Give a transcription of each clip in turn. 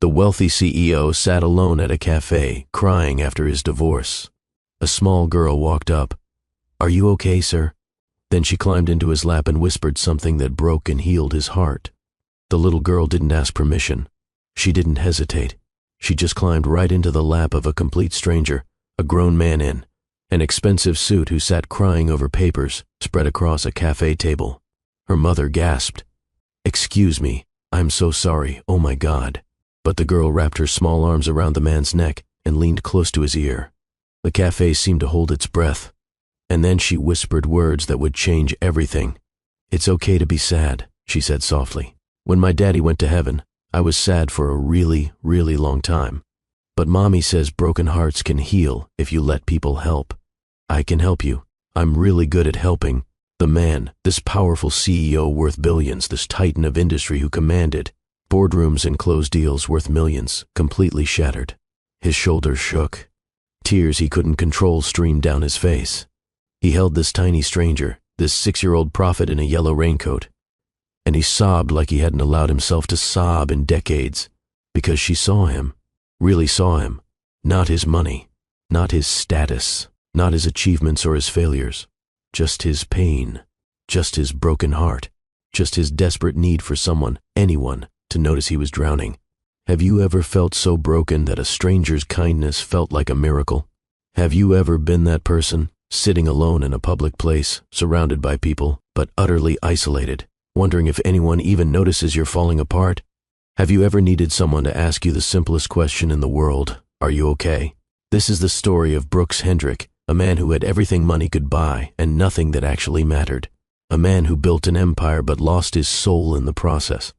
The wealthy CEO sat alone at a cafe, crying after his divorce. A small girl walked up. "Are you okay, sir?" Then she climbed into his lap and whispered something that broke and healed his heart. The little girl didn't ask permission. She didn't hesitate. She just climbed right into the lap of a complete stranger, a grown man in an expensive suit who sat crying over papers spread across a cafe table. Her mother gasped, "Excuse me, I'm so sorry, oh my God." But the girl wrapped her small arms around the man's neck and leaned close to his ear. The cafe seemed to hold its breath. And then she whispered words that would change everything. "It's okay to be sad," she said softly. "When my daddy went to heaven, I was sad for a really, really long time. But Mommy says broken hearts can heal if you let people help. I can help you. I'm really good at helping." The man, this powerful CEO worth billions, this titan of industry who commanded boardrooms and closed deals worth millions, completely shattered. His shoulders shook. Tears he couldn't control streamed down his face. He held this tiny stranger, this 6-year-old prophet in a yellow raincoat, and he sobbed like he hadn't allowed himself to sob in decades, because she saw him, really saw him, not his money, not his status, not his achievements or his failures, just his pain, just his broken heart, just his desperate need for someone, anyone, to notice he was drowning. Have you ever felt so broken that a stranger's kindness felt like a miracle? Have you ever been that person, sitting alone in a public place, surrounded by people, but utterly isolated, wondering if anyone even notices you're falling apart? Have you ever needed someone to ask you the simplest question in the world, "Are you okay?" This is the story of Brooks Hendrick, a man who had everything money could buy and nothing that actually mattered. A man who built an empire but lost his soul in the process.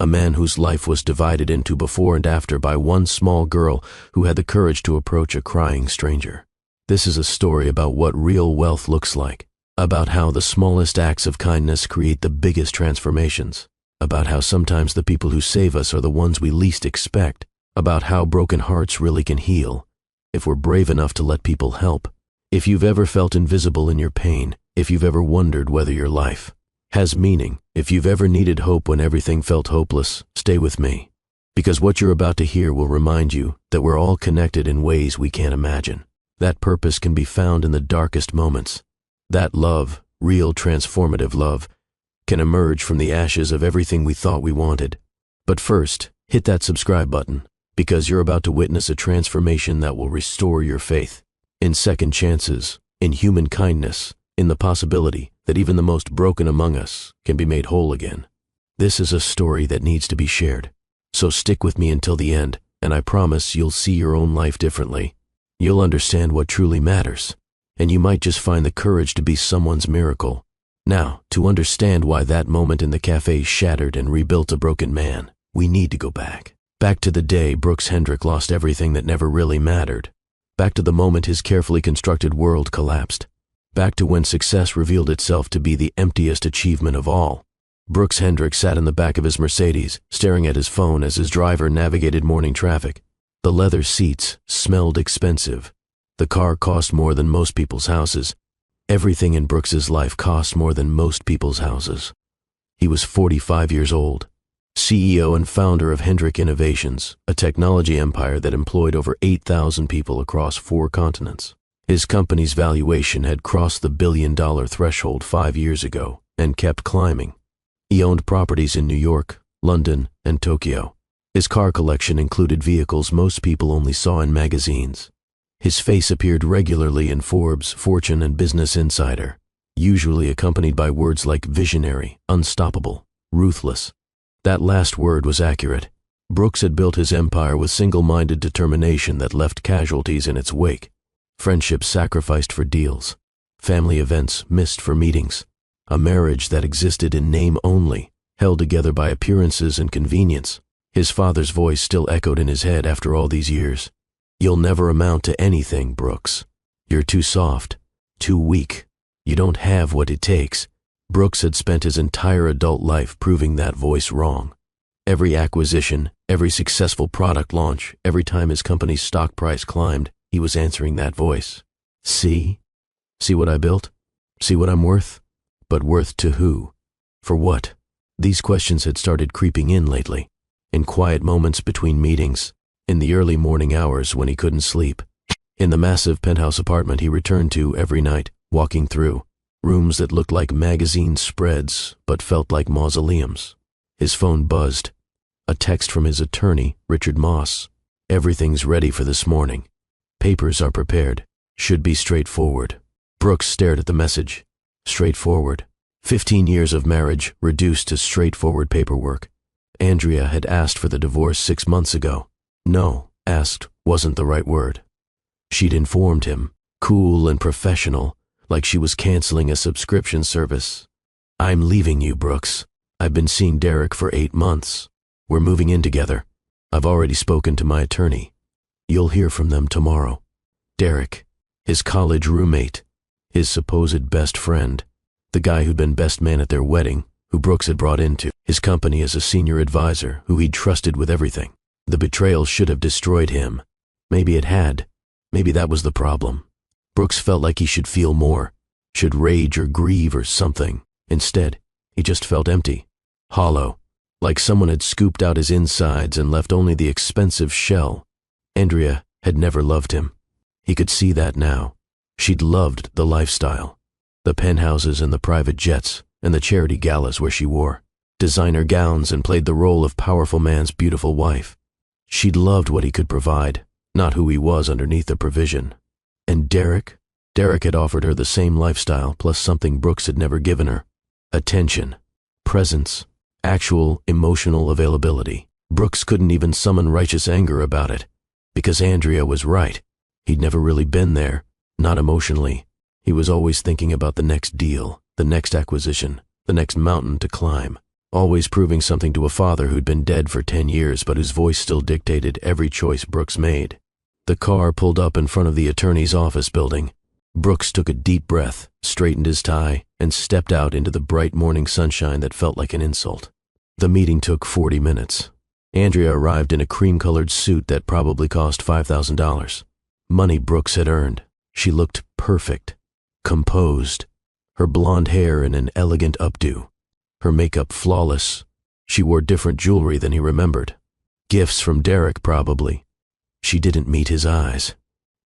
A man whose life was divided into before and after by one small girl who had the courage to approach a crying stranger. This is a story about what real wealth looks like, about how the smallest acts of kindness create the biggest transformations, about how sometimes the people who save us are the ones we least expect, about how broken hearts really can heal, if we're brave enough to let people help. If you've ever felt invisible in your pain, if you've ever wondered whether your life has meaning, if you've ever needed hope when everything felt hopeless, stay with me. Because what you're about to hear will remind you that we're all connected in ways we can't imagine. That purpose can be found in the darkest moments. That love, real transformative love, can emerge from the ashes of everything we thought we wanted. But first, hit that subscribe button, because you're about to witness a transformation that will restore your faith in second chances, in human kindness, in the possibility that even the most broken among us can be made whole again. This is a story that needs to be shared. So stick with me until the end, and I promise you'll see your own life differently. You'll understand what truly matters, and you might just find the courage to be someone's miracle. Now, to understand why that moment in the cafe shattered and rebuilt a broken man, we need to go back. Back to the day Brooks Hendrick lost everything that never really mattered. Back to the moment his carefully constructed world collapsed. Back to when success revealed itself to be the emptiest achievement of all. Brooks Hendrick sat in the back of his Mercedes, staring at his phone as his driver navigated morning traffic. The leather seats smelled expensive. The car cost more than most people's houses. Everything in Brooks's life cost more than most people's houses. He was 45 years old, CEO and founder of Hendrick Innovations, a technology empire that employed over 8,000 people across 4 continents. His company's valuation had crossed the billion-dollar threshold 5 years ago and kept climbing. He owned properties in New York, London, and Tokyo. His car collection included vehicles most people only saw in magazines. His face appeared regularly in Forbes, Fortune, and Business Insider, usually accompanied by words like visionary, unstoppable, ruthless. That last word was accurate. Brooks had built his empire with single-minded determination that left casualties in its wake. Friendships sacrificed for deals, family events missed for meetings, a marriage that existed in name only, held together by appearances and convenience. His father's voice still echoed in his head after all these years. "You'll never amount to anything, Brooks. You're too soft, too weak. You don't have what it takes." Brooks had spent his entire adult life proving that voice wrong. Every acquisition, every successful product launch, every time his company's stock price climbed, he was answering that voice. See? See what I built? See what I'm worth? But worth to who? For what? These questions had started creeping in lately. in quiet moments between meetings, in the early morning hours when he couldn't sleep. In the massive penthouse apartment he returned to every night, walking through rooms that looked like magazine spreads but felt like mausoleums. His phone buzzed. A text from his attorney, Richard Moss. "Everything's ready for this morning. Papers are prepared. Should be straightforward." Brooks stared at the message. Straightforward. 15 years of marriage reduced to straightforward paperwork. Andrea had asked for the divorce 6 months ago. No, asked wasn't the right word. She'd informed him, cool and professional, like she was canceling a subscription service. "I'm leaving you, Brooks. I've been seeing Derek for 8 months. We're moving in together. I've already spoken to my attorney. You'll hear from them tomorrow." Derek, his college roommate, his supposed best friend, the guy who'd been best man at their wedding, who Brooks had brought into his company as a senior advisor, who he'd trusted with everything. The betrayal should have destroyed him. Maybe it had. Maybe that was the problem. Brooks felt like he should feel more, should rage or grieve or something. Instead, he just felt empty, hollow, like someone had scooped out his insides and left only the expensive shell. Andrea had never loved him. He could see that now. She'd loved the lifestyle, the penthouses and the private jets and the charity galas where she wore designer gowns and played the role of powerful man's beautiful wife. She'd loved what he could provide, not who he was underneath the provision. And Derek had offered her the same lifestyle plus something Brooks had never given her. Attention, presence, actual emotional availability. Brooks couldn't even summon righteous anger about it, because Andrea was right. He'd never really been there, not emotionally. He was always thinking about the next deal, the next acquisition, the next mountain to climb, always proving something to a father who'd been dead for 10 years but whose voice still dictated every choice Brooks made. The car pulled up in front of the attorney's office building. Brooks took a deep breath, straightened his tie, and stepped out into the bright morning sunshine that felt like an insult. The meeting took 40 minutes. Andrea arrived in a cream-colored suit that probably cost $5,000. Money Brooks had earned. She looked perfect, composed, her blonde hair in an elegant updo, her makeup flawless. She wore different jewelry than he remembered. Gifts from Derek, probably. She didn't meet his eyes.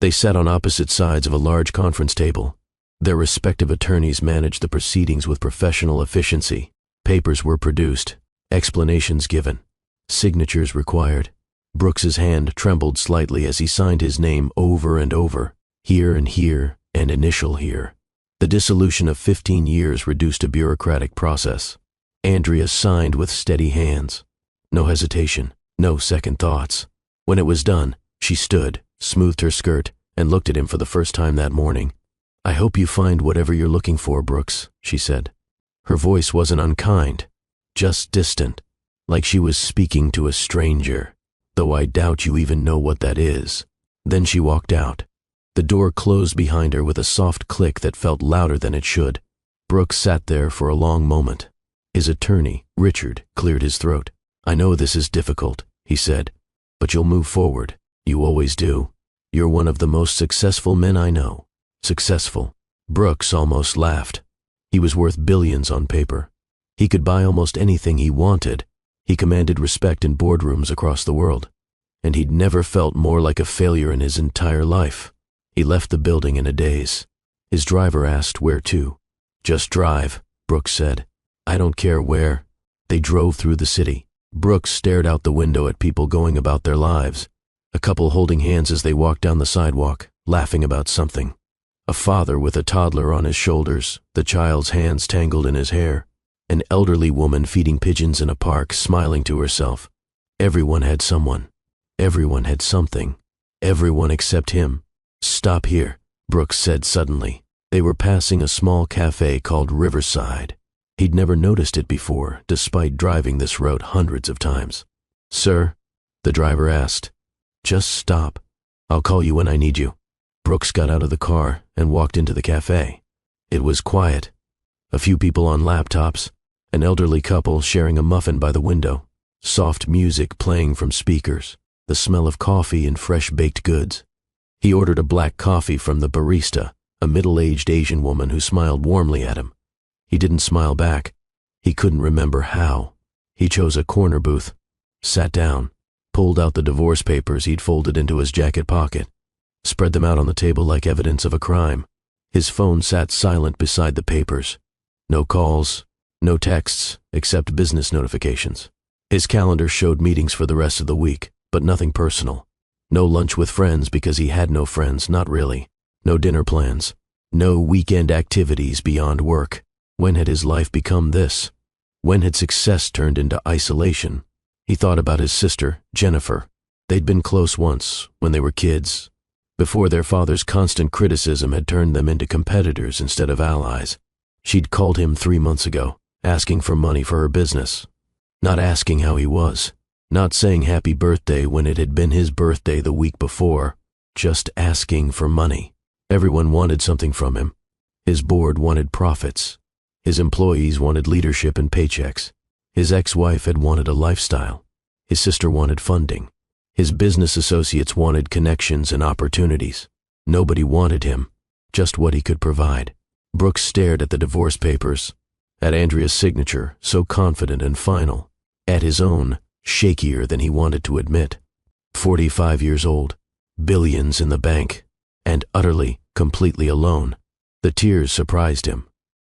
They sat on opposite sides of a large conference table. Their respective attorneys managed the proceedings with professional efficiency. Papers were produced, explanations given, signatures required. Brooks's hand trembled slightly as he signed his name over and over, here and here, and initial here. The dissolution of 15 years reduced a bureaucratic process. Andrea signed with steady hands. No hesitation, no second thoughts. When it was done, she stood, smoothed her skirt, and looked at him for the first time that morning. "I hope you find whatever you're looking for, Brooks," she said. Her voice wasn't unkind, just distant, like she was speaking to a stranger, though I doubt you even know what that is. Then she walked out. The door closed behind her with a soft click that felt louder than it should. Brooks sat there for a long moment. His attorney, Richard, cleared his throat. "I know this is difficult," he said, "but you'll move forward. You always do. You're one of the most successful men I know." Successful. Brooks almost laughed. He was worth billions on paper. He could buy almost anything he wanted. He commanded respect in boardrooms across the world. And he'd never felt more like a failure in his entire life. He left the building in a daze. His driver asked where to. "Just drive," Brooks said. "I don't care where." They drove through the city. Brooks stared out the window at people going about their lives. A couple holding hands as they walked down the sidewalk, laughing about something. A father with a toddler on his shoulders, the child's hands tangled in his hair. An elderly woman feeding pigeons in a park, smiling to herself. Everyone had someone. Everyone had something. Everyone except him. "Stop here," Brooks said suddenly. They were passing a small cafe called Riverside. He'd never noticed it before, despite driving this road hundreds of times. "Sir?" the driver asked. "Just stop. I'll call you when I need you." Brooks got out of the car and walked into the cafe. It was quiet. A few people on laptops, an elderly couple sharing a muffin by the window, soft music playing from speakers, the smell of coffee and fresh baked goods. He ordered a black coffee from the barista, a middle-aged Asian woman who smiled warmly at him. He didn't smile back. He couldn't remember how. He chose a corner booth. sat down, pulled out the divorce papers he'd folded into his jacket pocket, spread them out on the table like evidence of a crime. His phone sat silent beside the papers. No calls, no texts, except business notifications. His calendar showed meetings for the rest of the week, but nothing personal. No lunch with friends because he had no friends, not really. No dinner plans. No weekend activities beyond work. When had his life become this? When had success turned into isolation? He thought about his sister, Jennifer. They'd been close once, when they were kids, before their father's constant criticism had turned them into competitors instead of allies. She'd called him 3 months ago, asking for money for her business. Not asking how he was. Not saying happy birthday when it had been his birthday the week before. Just asking for money. Everyone wanted something from him. His board wanted profits. His employees wanted leadership and paychecks. His ex-wife had wanted a lifestyle. His sister wanted funding. His business associates wanted connections and opportunities. Nobody wanted him, just what he could provide. Brooks stared at the divorce papers, at Andrea's signature, so confident and final, at his own, shakier than he wanted to admit. 45 years old, billions in the bank, and utterly, completely alone. The tears surprised him.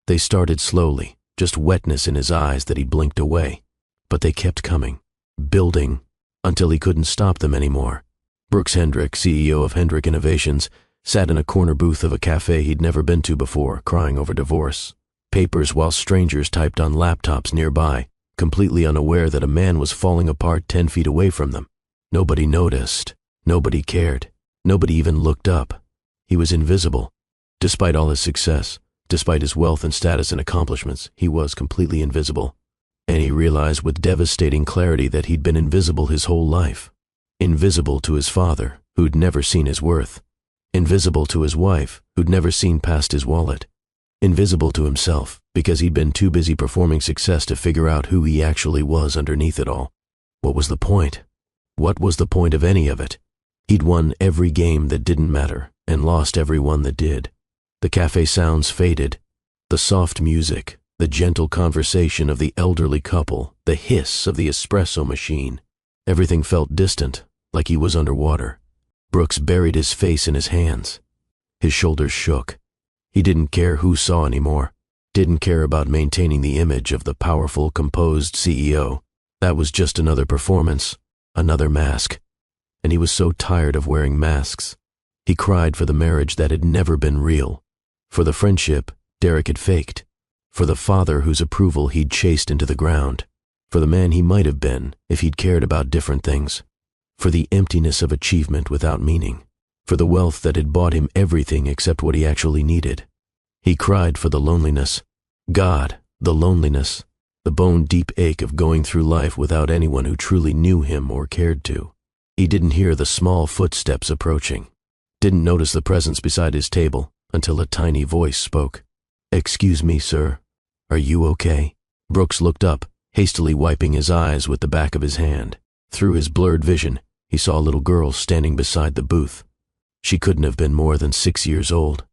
They started slowly, just wetness in his eyes that he blinked away. But they kept coming, building, until he couldn't stop them anymore. Brooks Hendrick, CEO of Hendrick Innovations, sat in a corner booth of a cafe he'd never been to before, crying over divorce. Papers while strangers typed on laptops nearby, completely unaware that a man was falling apart 10 feet away from them. Nobody noticed. Nobody cared. Nobody even looked up. He was invisible. Despite all his success, despite his wealth and status and accomplishments, he was completely invisible. And he realized with devastating clarity that he'd been invisible his whole life. Invisible to his father, who'd never seen his worth. Invisible to his wife, who'd never seen past his wallet. Invisible to himself, because he'd been too busy performing success to figure out who he actually was underneath it all. What was the point? What was the point of any of it? He'd won every game that didn't matter, and lost every one that did. The cafe sounds faded. The soft music, the gentle conversation of the elderly couple, the hiss of the espresso machine. Everything felt distant, like he was underwater. Brooks buried his face in his hands. His shoulders shook. He didn't care who saw anymore. Didn't care about maintaining the image of the powerful, composed CEO. That was just another performance, another mask. And he was so tired of wearing masks. He cried for the marriage that had never been real. For the friendship Derek had faked. For the father whose approval he'd chased into the ground. For the man he might have been if he'd cared about different things. For the emptiness of achievement without meaning. For the wealth that had bought him everything except what he actually needed. He cried for the loneliness. God, the loneliness. The bone-deep ache of going through life without anyone who truly knew him or cared to. He didn't hear the small footsteps approaching. Didn't notice the presence beside his table until a tiny voice spoke. "Excuse me, sir. Are you okay?" Brooks looked up, hastily wiping his eyes with the back of his hand. Through his blurred vision, he saw a little girl standing beside the booth. She couldn't have been more than 6 years old.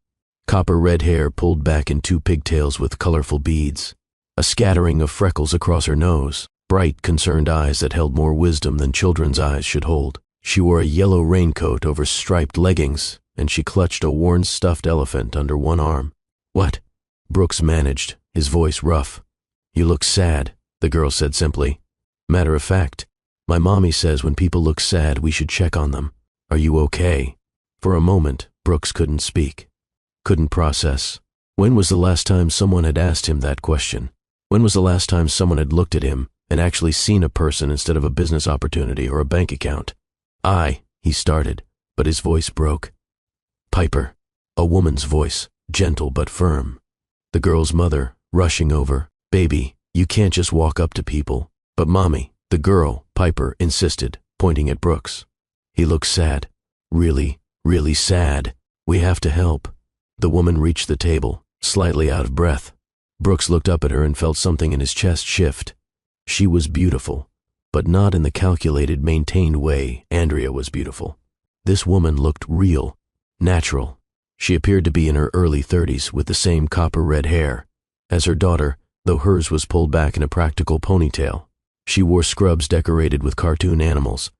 Copper red hair pulled back in 2 pigtails with colorful beads. A scattering of freckles across her nose. Bright, concerned eyes that held more wisdom than children's eyes should hold. She wore a yellow raincoat over striped leggings, and she clutched a worn stuffed elephant under one arm. "What?" Brooks managed, his voice rough. "You look sad," the girl said simply. "Matter of fact, my mommy says when people look sad we should check on them. Are you okay?" For a moment, Brooks couldn't speak. Couldn't process. When was the last time someone had asked him that question? When was the last time someone had looked at him and actually seen a person instead of a business opportunity or a bank account? He started, but his voice broke. Piper, a woman's voice, gentle but firm. The girl's mother, rushing over. "Baby, you can't just walk up to people." "But Mommy," the girl, Piper, insisted, pointing at Brooks. He looked sad. "Really, really sad. We have to help." The woman reached the table, slightly out of breath. Brooks looked up at her and felt something in his chest shift. She was beautiful, but not in the calculated, maintained way Andrea was beautiful. This woman looked real, natural. She appeared to be in her early 30s with the same copper red hair as her daughter, though hers was pulled back in a practical ponytail. She wore scrubs decorated with cartoon animals.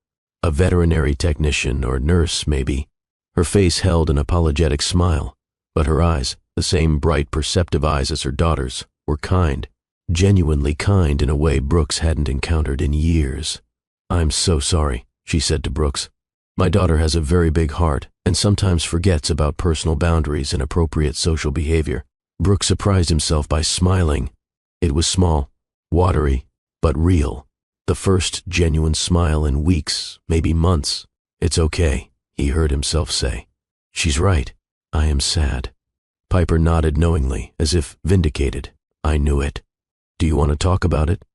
A veterinary technician or nurse, maybe. Her face held an apologetic smile, but her eyes, the same bright, perceptive eyes as her daughter's, were kind, genuinely kind in a way Brooks hadn't encountered in years. "I'm so sorry," she said to Brooks. "My daughter has a very big heart and sometimes forgets about personal boundaries and appropriate social behavior." Brooks surprised himself by smiling. It was small, watery, but real. The first genuine smile in weeks, maybe months. "It's okay," he heard himself say. "She's right. I am sad." Piper nodded knowingly, as if vindicated. "I knew it. Do you want to talk about it?"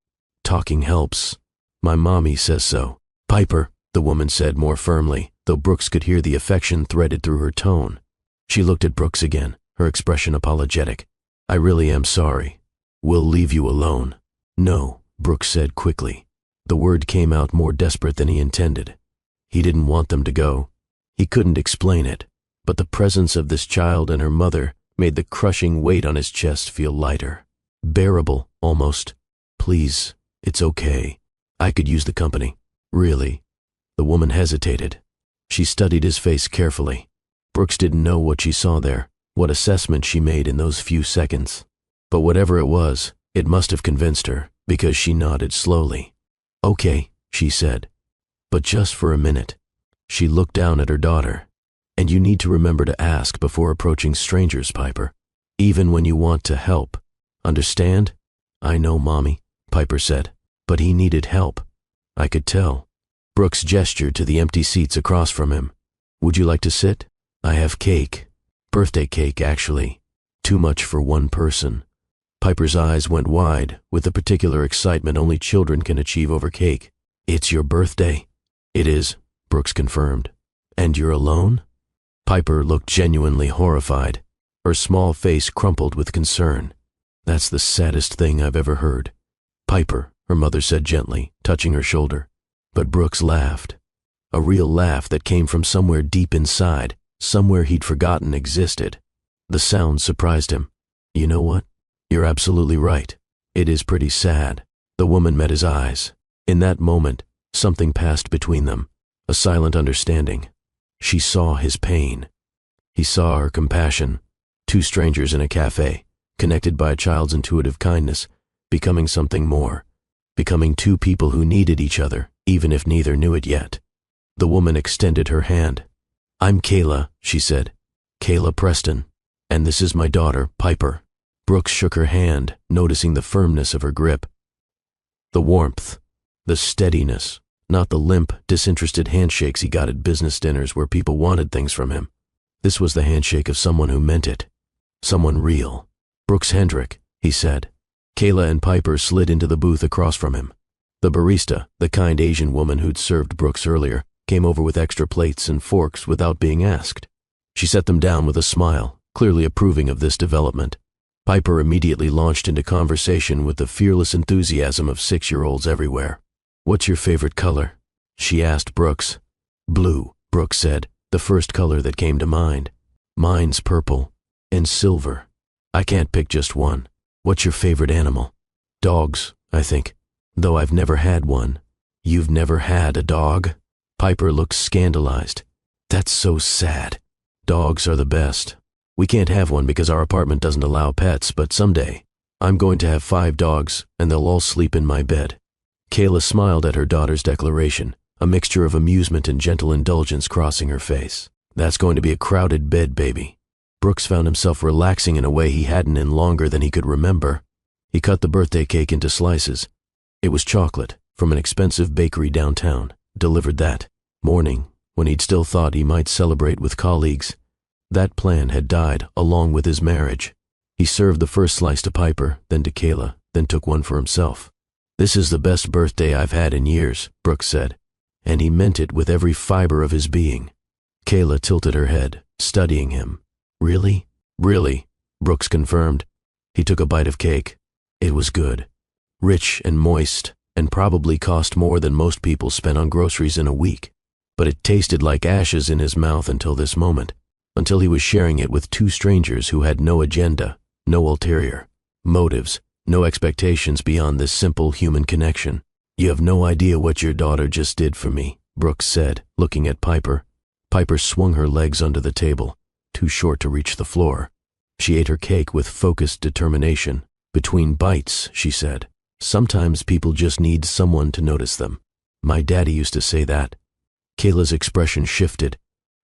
"Talking helps. My mommy says so." "Piper," the woman said more firmly, though Brooks could hear the affection threaded through her tone. She looked at Brooks again, her expression apologetic. "I really am sorry. We'll leave you alone." "No," Brooks said quickly. The word came out more desperate than he intended. He didn't want them to go. He couldn't explain it, but the presence of this child and her mother made the crushing weight on his chest feel lighter. Bearable, almost. "Please, it's okay. I could use the company. Really." The woman hesitated. She studied his face carefully. Brooks didn't know what she saw there, what assessment she made in those few seconds. But whatever it was, it must have convinced her, because she nodded slowly. "Okay," she said. "But just for a minute." She looked down at her daughter. "And you need to remember to ask before approaching strangers, Piper. Even when you want to help. Understand?" "I know, Mommy," Piper said. But he needed help. I could tell. Brooks gestured to the empty seats across from him. "Would you like to sit? I have cake. Birthday cake, actually. Too much for one person." Piper's eyes went wide with the particular excitement only children can achieve over cake. "It's your birthday?" "It is," Brooks confirmed. "And you're alone?" Piper looked genuinely horrified. Her small face crumpled with concern. "That's the saddest thing I've ever heard." "Piper," her mother said gently, touching her shoulder. But Brooks laughed. A real laugh that came from somewhere deep inside, somewhere he'd forgotten existed. The sound surprised him. "You know what? You're absolutely right. It is pretty sad." The woman met his eyes. In that moment, something passed between them, a silent understanding. She saw his pain. He saw her compassion. Two strangers in a cafe, connected by a child's intuitive kindness, becoming something more, becoming two people who needed each other, even if neither knew it yet. The woman extended her hand. "I'm Kayla," she said. "Kayla Preston. And this is my daughter, Piper." Brooks shook her hand, noticing the firmness of her grip. The warmth, the steadiness, not the limp, disinterested handshakes he got at business dinners where people wanted things from him. This was the handshake of someone who meant it. Someone real. "Brooks Hendrick," he said. Kayla and Piper slid into the booth across from him. The barista, the kind Asian woman who'd served Brooks earlier, came over with extra plates and forks without being asked. She set them down with a smile, clearly approving of this development. Piper immediately launched into conversation with the fearless enthusiasm of 6-year-olds everywhere. "What's your favorite color?" she asked Brooks. "Blue," Brooks said, the first color that came to mind. "Mine's purple. And silver. I can't pick just one." "What's your favorite animal?" "Dogs, I think. Though I've never had one." "You've never had a dog?" Piper looked scandalized. "That's so sad. Dogs are the best. We can't have one because our apartment doesn't allow pets, but someday, I'm going to have 5 dogs, and they'll all sleep in my bed." Kayla smiled at her daughter's declaration, a mixture of amusement and gentle indulgence crossing her face. "That's going to be a crowded bed, baby." Brooks found himself relaxing in a way he hadn't in longer than he could remember. He cut the birthday cake into slices. It was chocolate, from an expensive bakery downtown, delivered that morning, when he'd still thought he might celebrate with colleagues. That plan had died along with his marriage. He served the first slice to Piper, then to Kayla, then took one for himself. "This is the best birthday I've had in years," Brooks said, and he meant it with every fiber of his being. Kayla tilted her head, studying him. "Really?" "Really," Brooks confirmed. He took a bite of cake. It was good. Rich and moist, and probably cost more than most people spent on groceries in a week. But it tasted like ashes in his mouth until this moment, until he was sharing it with 2 strangers who had no agenda, no ulterior motives, no expectations beyond this simple human connection. You have no idea what your daughter just did for me, Brooks said, looking at Piper. Piper swung her legs under the table, too short to reach the floor. She ate her cake with focused determination. Between bites, she said, sometimes people just need someone to notice them. My daddy used to say that. Kayla's expression shifted.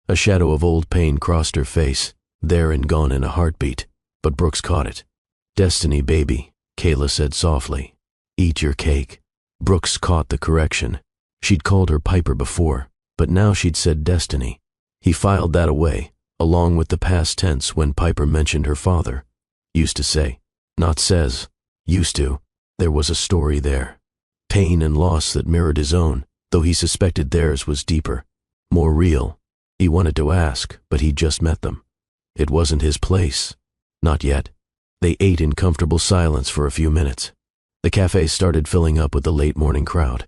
A shadow of old pain crossed her face, there and gone in a heartbeat, but Brooks caught it. Destiny, baby, Kayla said softly. Eat your cake. Brooks caught the correction. She'd called her Piper before, but now she'd said Destiny. He filed that away, along with the past tense when Piper mentioned her father. Used to say, not says, used to. There was a story there. Pain and loss that mirrored his own, though he suspected theirs was deeper, more real. He wanted to ask, but he'd just met them. It wasn't his place. Not yet. They ate in comfortable silence for a few minutes. The cafe started filling up with the late morning crowd.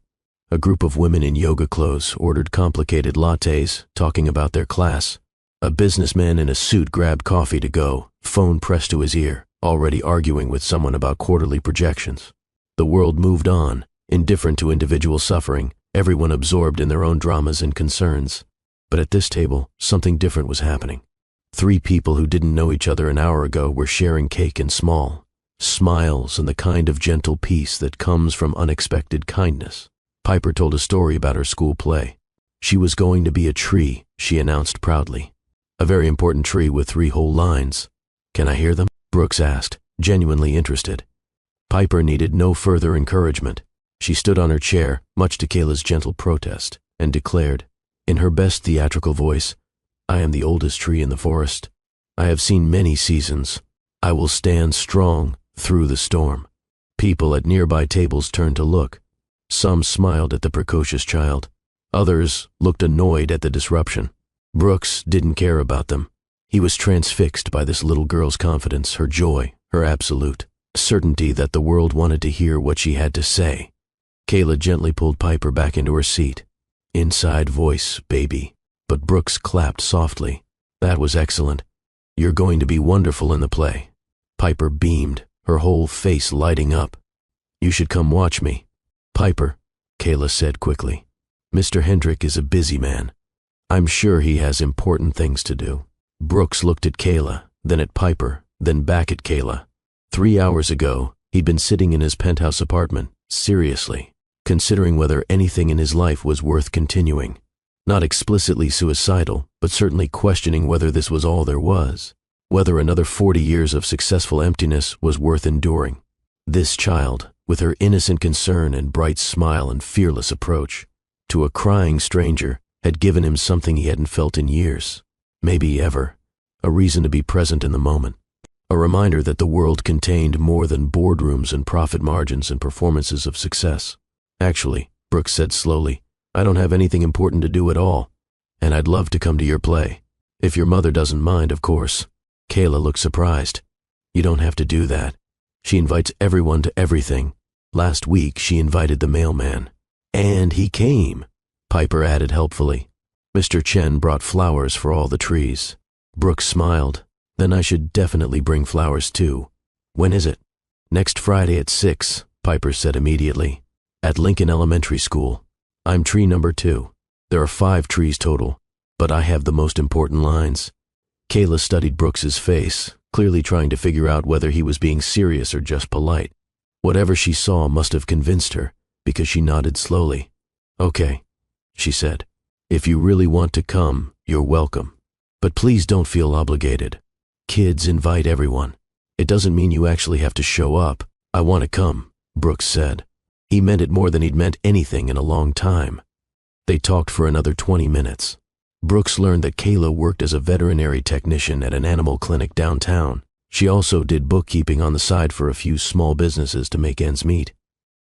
A group of women in yoga clothes ordered complicated lattes, talking about their class. A businessman in a suit grabbed coffee to go, phone pressed to his ear, already arguing with someone about quarterly projections. The world moved on, indifferent to individual suffering, everyone absorbed in their own dramas and concerns. But at this table, something different was happening. 3 people who didn't know each other an hour ago were sharing cake and small smiles and the kind of gentle peace that comes from unexpected kindness. Piper told a story about her school play. She was going to be a tree, she announced proudly. A very important tree with 3 whole lines. Can I hear them? Brooks asked, genuinely interested. Piper needed no further encouragement. She stood on her chair, much to Kayla's gentle protest, and declared, in her best theatrical voice, I am the oldest tree in the forest. I have seen many seasons. I will stand strong through the storm. People at nearby tables turned to look. Some smiled at the precocious child. Others looked annoyed at the disruption. Brooks didn't care about them. He was transfixed by this little girl's confidence, her joy, her absolute certainty that the world wanted to hear what she had to say. Kayla gently pulled Piper back into her seat. Inside voice, baby. But Brooks clapped softly. That was excellent. You're going to be wonderful in the play. Piper beamed, her whole face lighting up. You should come watch me. Piper, Kayla said quickly. Mr. Hendrick is a busy man. I'm sure he has important things to do. Brooks looked at Kayla, then at Piper, then back at Kayla. 3 hours ago, he'd been sitting in his penthouse apartment, seriously, considering whether anything in his life was worth continuing. Not explicitly suicidal, but certainly questioning whether this was all there was, whether another 40 years of successful emptiness was worth enduring. This child, with her innocent concern and bright smile and fearless approach, to a crying stranger, had given him something he hadn't felt in years, maybe ever, a reason to be present in the moment, a reminder that the world contained more than boardrooms and profit margins and performances of success. Actually, Brooks said slowly, I don't have anything important to do at all, and I'd love to come to your play. If your mother doesn't mind, of course. Kayla looked surprised. You don't have to do that. She invites everyone to everything. Last week, she invited the mailman. And he came, Piper added helpfully. Mr. Chen brought flowers for all the trees. Brooks smiled. Then I should definitely bring flowers too. When is it? Next Friday at 6, Piper said immediately. At Lincoln Elementary School. I'm tree number 2. There are 5 trees total, but I have the most important lines. Kayla studied Brooks's face, clearly trying to figure out whether he was being serious or just polite. Whatever she saw must have convinced her, because she nodded slowly. Okay, she said. If you really want to come, you're welcome. But please don't feel obligated. Kids invite everyone. It doesn't mean you actually have to show up. I want to come, Brooks said. He meant it more than he'd meant anything in a long time. They talked for another 20 minutes. Brooks learned that Kayla worked as a veterinary technician at an animal clinic downtown. She also did bookkeeping on the side for a few small businesses to make ends meet.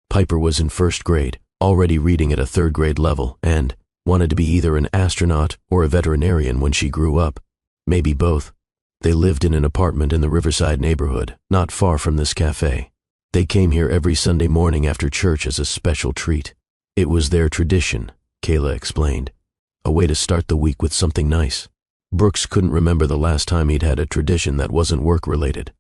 Piper was in 1st grade, already reading at a 3rd grade level, and wanted to be either an astronaut or a veterinarian when she grew up. Maybe both. They lived in an apartment in the Riverside neighborhood, not far from this cafe. They came here every Sunday morning after church as a special treat. It was their tradition, Kayla explained. A way to start the week with something nice. Brooks couldn't remember the last time he'd had a tradition that wasn't work-related.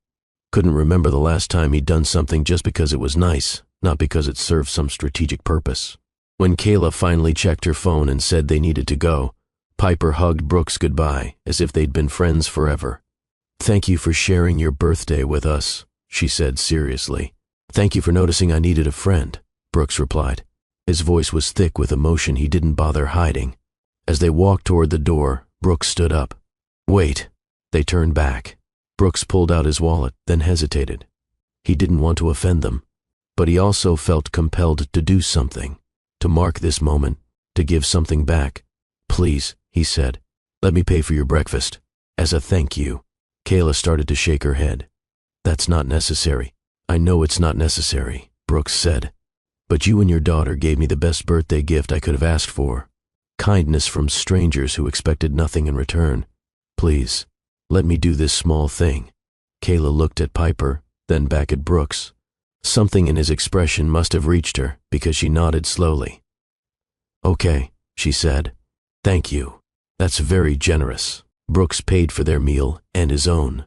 Couldn't remember the last time he'd done something just because it was nice, not because it served some strategic purpose. When Kayla finally checked her phone and said they needed to go, Piper hugged Brooks goodbye as if they'd been friends forever. "Thank you for sharing your birthday with us," she said seriously. "Thank you for noticing I needed a friend," Brooks replied. His voice was thick with emotion he didn't bother hiding. As they walked toward the door, Brooks stood up. "Wait." They turned back. Brooks pulled out his wallet, then hesitated. He didn't want to offend them, but he also felt compelled to do something, to mark this moment, to give something back. "Please," he said, "let me pay for your breakfast, as a thank you." Kayla started to shake her head. "That's not necessary." "I know it's not necessary," Brooks said, "but you and your daughter gave me the best birthday gift I could have asked for. Kindness from strangers who expected nothing in return. Please, let me do this small thing." Kayla looked at Piper, then back at Brooks. Something in his expression must have reached her because she nodded slowly. "Okay," she said. "Thank you. That's very generous." Brooks paid for their meal and his own.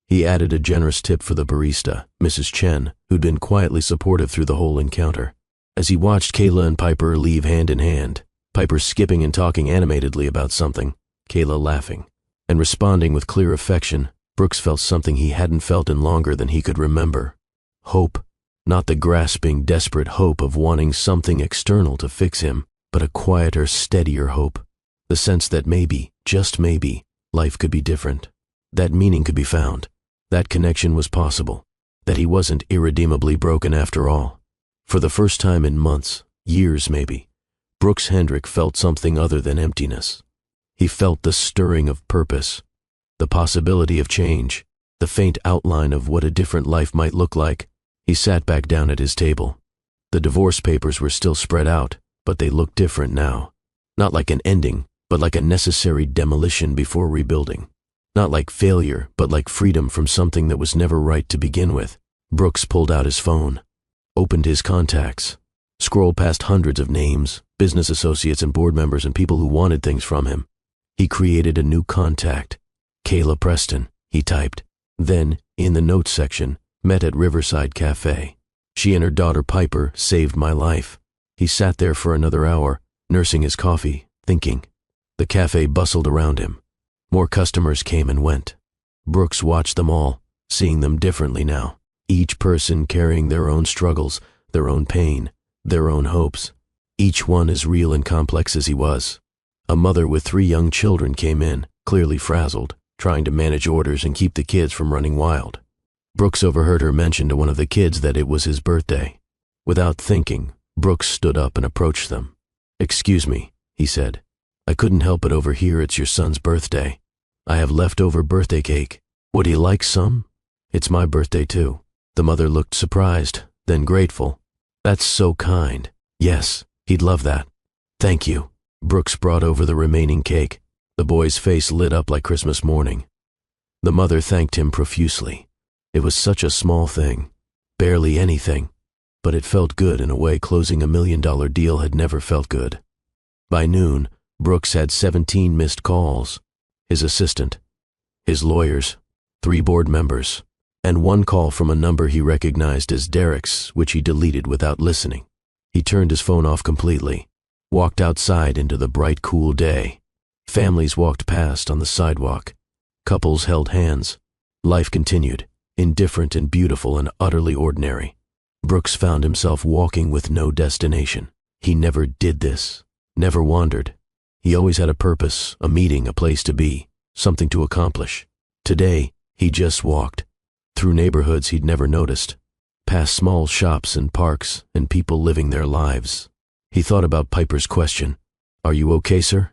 He added a generous tip for the barista, Mrs. Chen, who'd been quietly supportive through the whole encounter. As he watched Kayla and Piper leave hand in hand, Piper skipping and talking animatedly about something, Kayla laughing, and responding with clear affection, Brooks felt something he hadn't felt in longer than he could remember. Hope. Not the grasping, desperate hope of wanting something external to fix him, but a quieter, steadier hope. The sense that maybe, just maybe, life could be different. That meaning could be found. That connection was possible. That he wasn't irredeemably broken after all. For the first time in months, years maybe, Brooks Hendrick felt something other than emptiness. He felt the stirring of purpose, the possibility of change, the faint outline of what a different life might look like. He sat back down at his table. The divorce papers were still spread out, but they looked different now. Not like an ending, but like a necessary demolition before rebuilding. Not like failure, but like freedom from something that was never right to begin with. Brooks pulled out his phone, opened his contacts, scrolled past hundreds of names, business associates and board members and people who wanted things from him. He created a new contact. "Kayla Preston," he typed. Then, in the notes section, "Met at Riverside Café. She and her daughter Piper saved my life." He sat there for another hour, nursing his coffee, thinking. The cafe bustled around him. More customers came and went. Brooks watched them all, seeing them differently now. Each person carrying their own struggles, their own pain, their own hopes. Each one as real and complex as he was. A mother with 3 young children came in, clearly frazzled, trying to manage orders and keep the kids from running wild. Brooks overheard her mention to one of the kids that it was his birthday. Without thinking, Brooks stood up and approached them. "Excuse me," he said. "I couldn't help but overhear it's your son's birthday. I have leftover birthday cake. Would he like some? It's my birthday too." The mother looked surprised, then grateful. "That's so kind. Yes, he'd love that. Thank you." Brooks brought over the remaining cake. The boy's face lit up like Christmas morning. The mother thanked him profusely. It was such a small thing, barely anything, but it felt good in a way closing a $1 million deal had never felt good. By noon, Brooks had 17 missed calls. His assistant, his lawyers, 3 board members, and 1 call from a number he recognized as Derek's, which he deleted without listening. He turned his phone off completely, walked outside into the bright, cool day. Families walked past on the sidewalk. Couples held hands. Life continued, indifferent and beautiful and utterly ordinary. Brooks found himself walking with no destination. He never did this, never wandered. He always had a purpose, a meeting, a place to be, something to accomplish. Today, he just walked, through neighborhoods he'd never noticed, past small shops and parks and people living their lives. He thought about Piper's question, "Are you okay, sir?"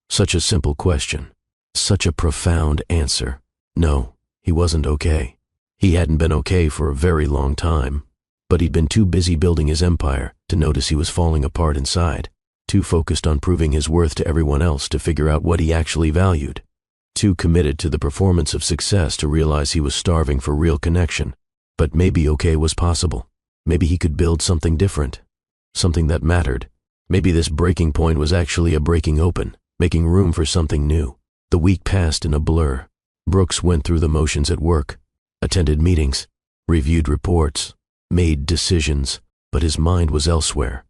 Such a simple question, such a profound answer. No, he wasn't okay. He hadn't been okay for a very long time, but he'd been too busy building his empire to notice he was falling apart inside, too focused on proving his worth to everyone else to figure out what he actually valued, too committed to the performance of success to realize he was starving for real connection. But maybe okay was possible. Maybe he could build something different, something that mattered. Maybe this breaking point was actually a breaking open, making room for something new. The week passed in a blur. Brooks went through the motions at work, attended meetings, reviewed reports, made decisions, but his mind was elsewhere.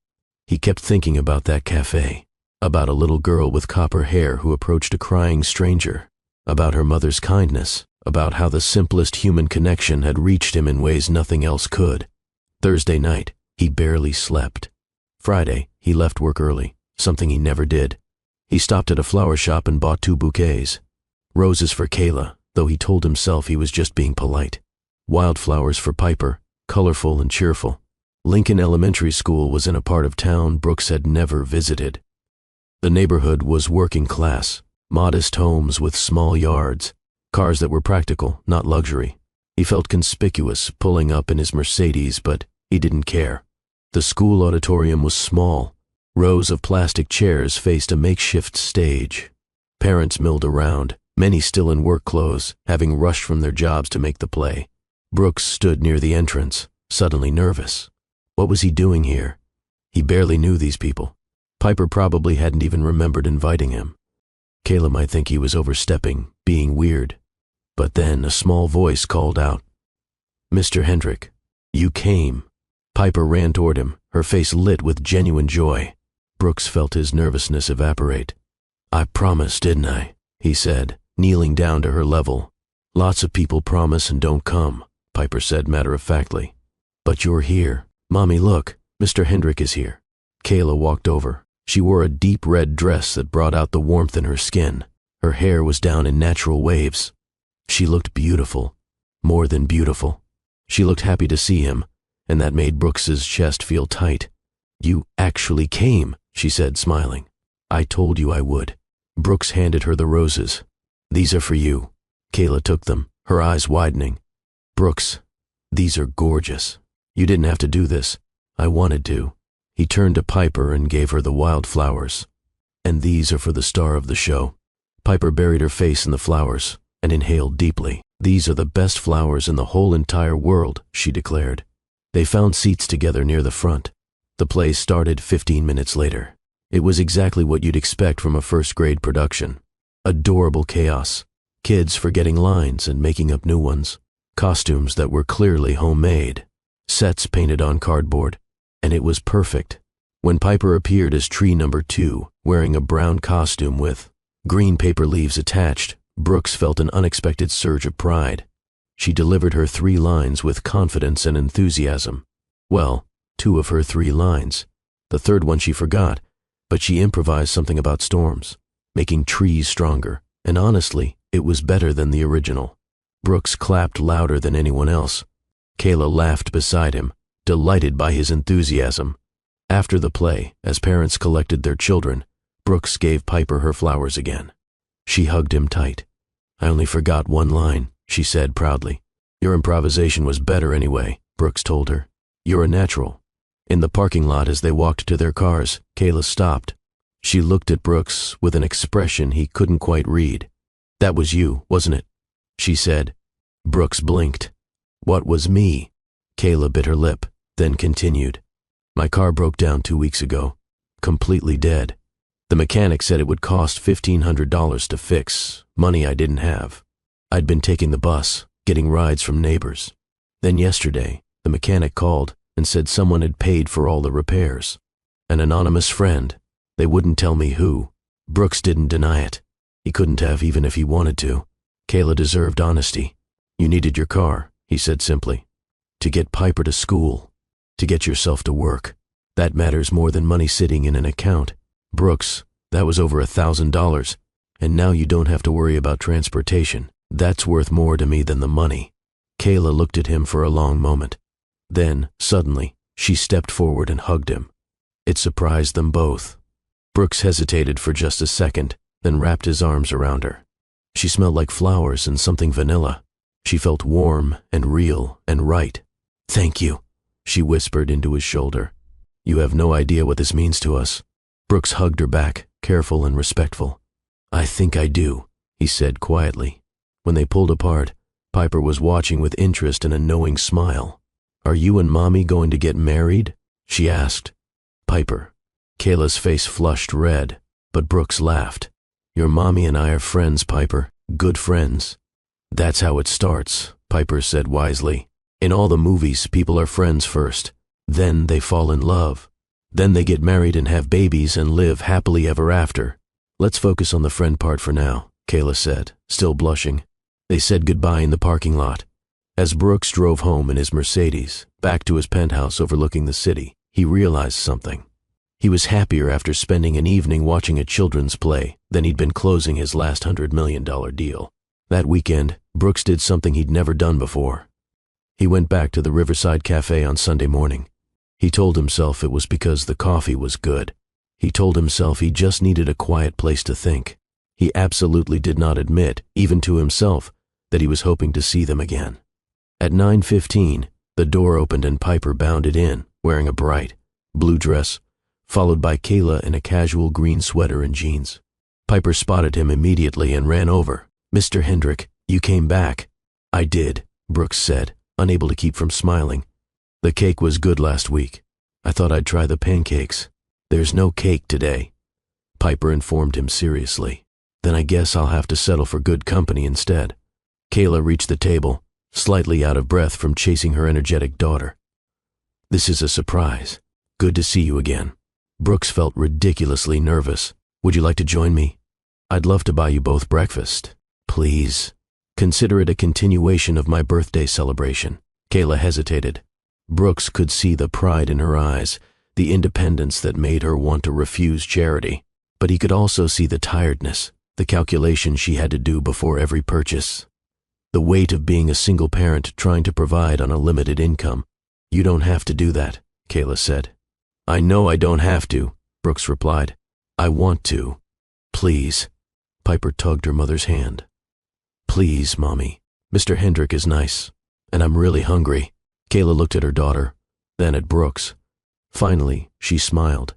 He kept thinking about that cafe, about a little girl with copper hair who approached a crying stranger, about her mother's kindness, about how the simplest human connection had reached him in ways nothing else could. Thursday night, he barely slept. Friday, he left work early, something he never did. He stopped at a flower shop and bought 2 bouquets. Roses for Kayla, though he told himself he was just being polite. Wildflowers for Piper, colorful and cheerful. Lincoln Elementary School was in a part of town Brooks had never visited. The neighborhood was working class, modest homes with small yards, cars that were practical, not luxury. He felt conspicuous pulling up in his Mercedes, but he didn't care. The school auditorium was small. Rows of plastic chairs faced a makeshift stage. Parents milled around, many still in work clothes, having rushed from their jobs to make the play. Brooks stood near the entrance, suddenly nervous. What was he doing here? He barely knew these people. Piper probably hadn't even remembered inviting him. Kayla might think he was overstepping, being weird. But then a small voice called out, "Mr. Hendrick, you came." Piper ran toward him, her face lit with genuine joy. Brooks felt his nervousness evaporate. "I promised, didn't I?" he said, kneeling down to her level. "Lots of people promise and don't come," Piper said matter-of-factly. "But you're here. Mommy, look, Mr. Hendrick is here." Kayla walked over. She wore a deep red dress that brought out the warmth in her skin. Her hair was down in natural waves. She looked beautiful, more than beautiful. She looked happy to see him, and that made Brooks's chest feel tight. "You actually came," she said, smiling. "I told you I would." Brooks handed her the roses. "These are for you." Kayla took them, her eyes widening. "Brooks, these are gorgeous. You didn't have to do this. I wanted to." He turned to Piper and gave her the wildflowers. "And these are for the star of the show." Piper buried her face in the flowers and inhaled deeply. "These are the best flowers in the whole entire world," she declared. They found seats together near the front. The play started 15 minutes later. It was exactly what you'd expect from a first-grade production. Adorable chaos. Kids forgetting lines and making up new ones. Costumes that were clearly homemade. Sets painted on cardboard. And it was perfect. When Piper appeared as tree number 2, wearing a brown costume with green paper leaves attached, Brooks felt an unexpected surge of pride. She delivered her 3 lines with confidence and enthusiasm. Well, 2 of her 3 lines. The third one she forgot, but she improvised something about storms, making trees stronger, and honestly, it was better than the original. Brooks clapped louder than anyone else. Kayla laughed beside him, delighted by his enthusiasm. After the play, as parents collected their children, Brooks gave Piper her flowers again. She hugged him tight. "I only forgot 1 line," she said proudly. "Your improvisation was better anyway," Brooks told her. "You're a natural." In the parking lot as they walked to their cars, Kayla stopped. She looked at Brooks with an expression he couldn't quite read. "That was you, wasn't it?" she said. Brooks blinked. "What was me?" Kayla bit her lip, then continued. "My car broke down 2 weeks ago. Completely dead. The mechanic said it would cost $1,500 to fix, money I didn't have. I'd been taking the bus, getting rides from neighbors. Then yesterday, the mechanic called and said someone had paid for all the repairs. An anonymous friend. They wouldn't tell me who. Brooks didn't deny it. He couldn't have even if he wanted to. Kayla deserved honesty. You needed your car, he said simply. To get Piper to school. To get yourself to work. That matters more than money sitting in an account. Brooks, that was over $1,000. And now you don't have to worry about transportation. That's worth more to me than the money. Kayla looked at him for a long moment. Then, suddenly, she stepped forward and hugged him. It surprised them both. Brooks hesitated for just a second, then wrapped his arms around her. She smelled like flowers and something vanilla. She felt warm and real and right. "Thank you," she whispered into his shoulder. "You have no idea what this means to us." Brooks hugged her back, careful and respectful. "I think I do," he said quietly. When they pulled apart, Piper was watching with interest and a knowing smile. "Are you and Mommy going to get married?" she asked. "Piper." Kayla's face flushed red, but Brooks laughed. "Your Mommy and I are friends, Piper. Good friends." "That's how it starts," Piper said wisely. "In all the movies, people are friends first. Then they fall in love. Then they get married and have babies and live happily ever after. Let's focus on the friend part for now, Kayla said, still blushing. They said goodbye in the parking lot. As Brooks drove home in his Mercedes, back to his penthouse overlooking the city, he realized something. He was happier after spending an evening watching a children's play than he'd been closing his last $100 million deal. That weekend, Brooks did something he'd never done before. He went back to the Riverside Café on Sunday morning. He told himself it was because the coffee was good. He told himself he just needed a quiet place to think. He absolutely did not admit, even to himself, that he was hoping to see them again. At 9:15, the door opened and Piper bounded in, wearing a bright blue dress, followed by Kayla in a casual green sweater and jeans. Piper spotted him immediately and ran over. "Mr. Hendrick, you came back." "I did," Brooks said, unable to keep from smiling. "The cake was good last week. I thought I'd try the pancakes." "There's no cake today," Piper informed him seriously. "Then I guess I'll have to settle for good company instead." Kayla reached the table, slightly out of breath from chasing her energetic daughter. "This is a surprise. Good to see you again." Brooks felt ridiculously nervous. "Would you like to join me? I'd love to buy you both breakfast." "Please. Consider it a continuation of my birthday celebration." Kayla hesitated. Brooks could see the pride in her eyes, the independence that made her want to refuse charity. But he could also see the tiredness, the calculation she had to do before every purchase. The weight of being a single parent trying to provide on a limited income. "You don't have to do that," Kayla said. "I know I don't have to," Brooks replied. "I want to. Please." Piper tugged her mother's hand. "Please, Mommy. Mr. Hendrick is nice, and I'm really hungry." Kayla looked at her daughter, then at Brooks. Finally, she smiled.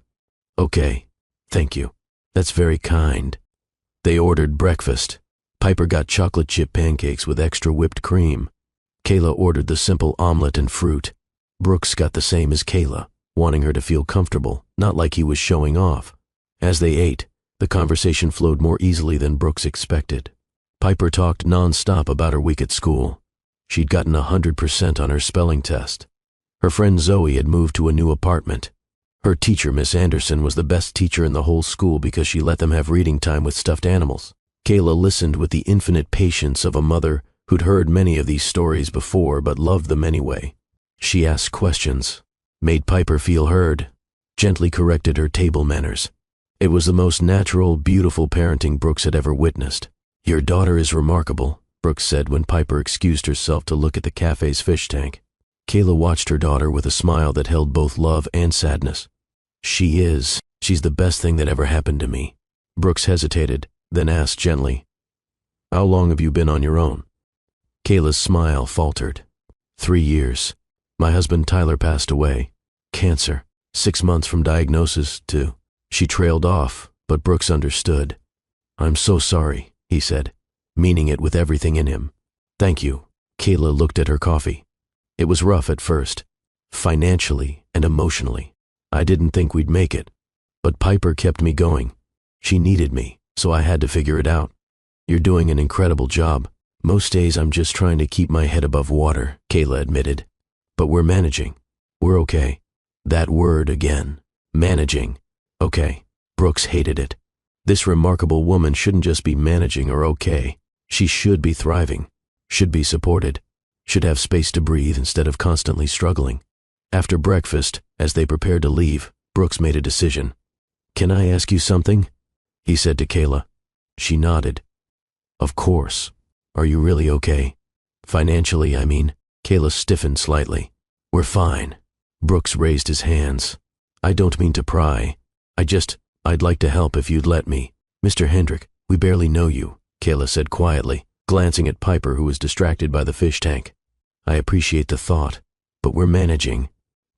"Okay, thank you. That's very kind." They ordered breakfast. Piper got chocolate chip pancakes with extra whipped cream. Kayla ordered the simple omelet and fruit. Brooks got the same as Kayla, wanting her to feel comfortable, not like he was showing off. As they ate, the conversation flowed more easily than Brooks expected. Piper talked non-stop about her week at school. She'd gotten 100% on her spelling test. Her friend Zoe had moved to a new apartment. Her teacher, Miss Anderson, was the best teacher in the whole school because she let them have reading time with stuffed animals. Kayla listened with the infinite patience of a mother who'd heard many of these stories before but loved them anyway. She asked questions, made Piper feel heard, gently corrected her table manners. It was the most natural, beautiful parenting Brooks had ever witnessed. "Your daughter is remarkable," Brooks said when Piper excused herself to look at the cafe's fish tank. Kayla watched her daughter with a smile that held both love and sadness. "She is. She's the best thing that ever happened to me." Brooks hesitated, then asked gently, "How long have you been on your own?" Kayla's smile faltered. 3 years. My husband Tyler passed away. Cancer. 6 months from diagnosis to..." She trailed off, but Brooks understood. "I'm so sorry," he said, meaning it with everything in him. "Thank you." Kayla looked at her coffee. "It was rough at first, financially and emotionally. I didn't think we'd make it, but Piper kept me going. She needed me, so I had to figure it out. You're doing an incredible job. Most days I'm just trying to keep my head above water," Kayla admitted. "But we're managing. We're okay." That word again. Managing. Okay. Brooks hated it. This remarkable woman shouldn't just be managing or okay. She should be thriving, should be supported, should have space to breathe instead of constantly struggling. After breakfast, as they prepared to leave, Brooks made a decision. "Can I ask you something?" he said to Kayla. She nodded. "Of course. Are you really okay? Financially, I mean." Kayla stiffened slightly. "We're fine." Brooks raised his hands. "I don't mean to pry. I'd like to help if you'd let me." "Mr. Hendrick, we barely know you," Kayla said quietly, glancing at Piper, who was distracted by the fish tank. "I appreciate the thought, but we're managing."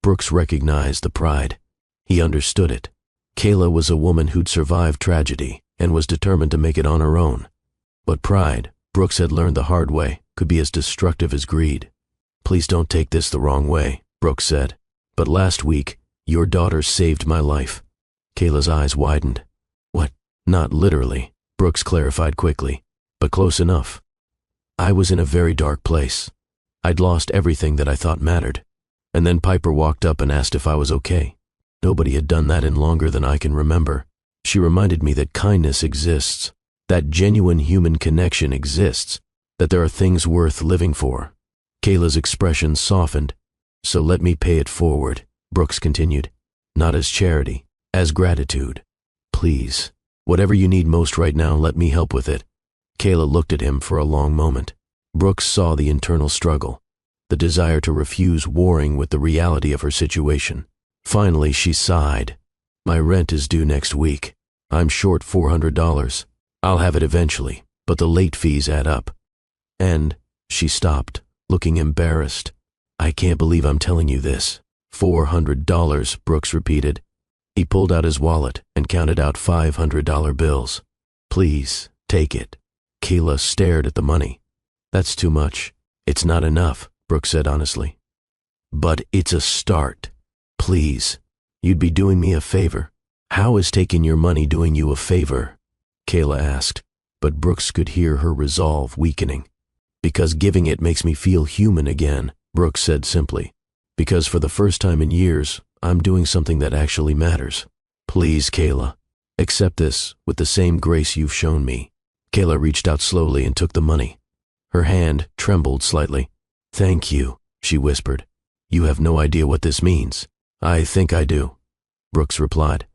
Brooks recognized the pride. He understood it. Kayla was a woman who'd survived tragedy and was determined to make it on her own. But pride, Brooks had learned the hard way, could be as destructive as greed. "Please don't take this the wrong way," Brooks said, "but last week, your daughter saved my life." Kayla's eyes widened. "What? Not literally," Brooks clarified quickly, "but close enough. I was in a very dark place. I'd lost everything that I thought mattered. And then Piper walked up and asked if I was okay. Nobody had done that in longer than I can remember. She reminded me that kindness exists, that genuine human connection exists, that there are things worth living for. Kayla's expression softened. So let me pay it forward, Brooks continued. Not as charity, as gratitude. Please, whatever you need most right now, let me help with it. Kayla looked at him for a long moment. Brooks saw the internal struggle, the desire to refuse warring with the reality of her situation. Finally, she sighed. My rent is due next week. I'm short $400. I'll have it eventually, but the late fees add up. And she stopped, looking embarrassed. I can't believe I'm telling you this. $400, Brooks repeated. He pulled out his wallet and counted out $500 bills. Please, take it. Kayla stared at the money. That's too much. It's not enough, Brooks said honestly. But it's a start. Please, you'd be doing me a favor. How is taking your money doing you a favor? Kayla asked, but Brooks could hear her resolve weakening. Because giving it makes me feel human again, Brooks said simply. Because for the first time in years, I'm doing something that actually matters. Please, Kayla, accept this with the same grace you've shown me. Kayla reached out slowly and took the money. Her hand trembled slightly. Thank you, she whispered. You have no idea what this means. I think I do, Brooks replied.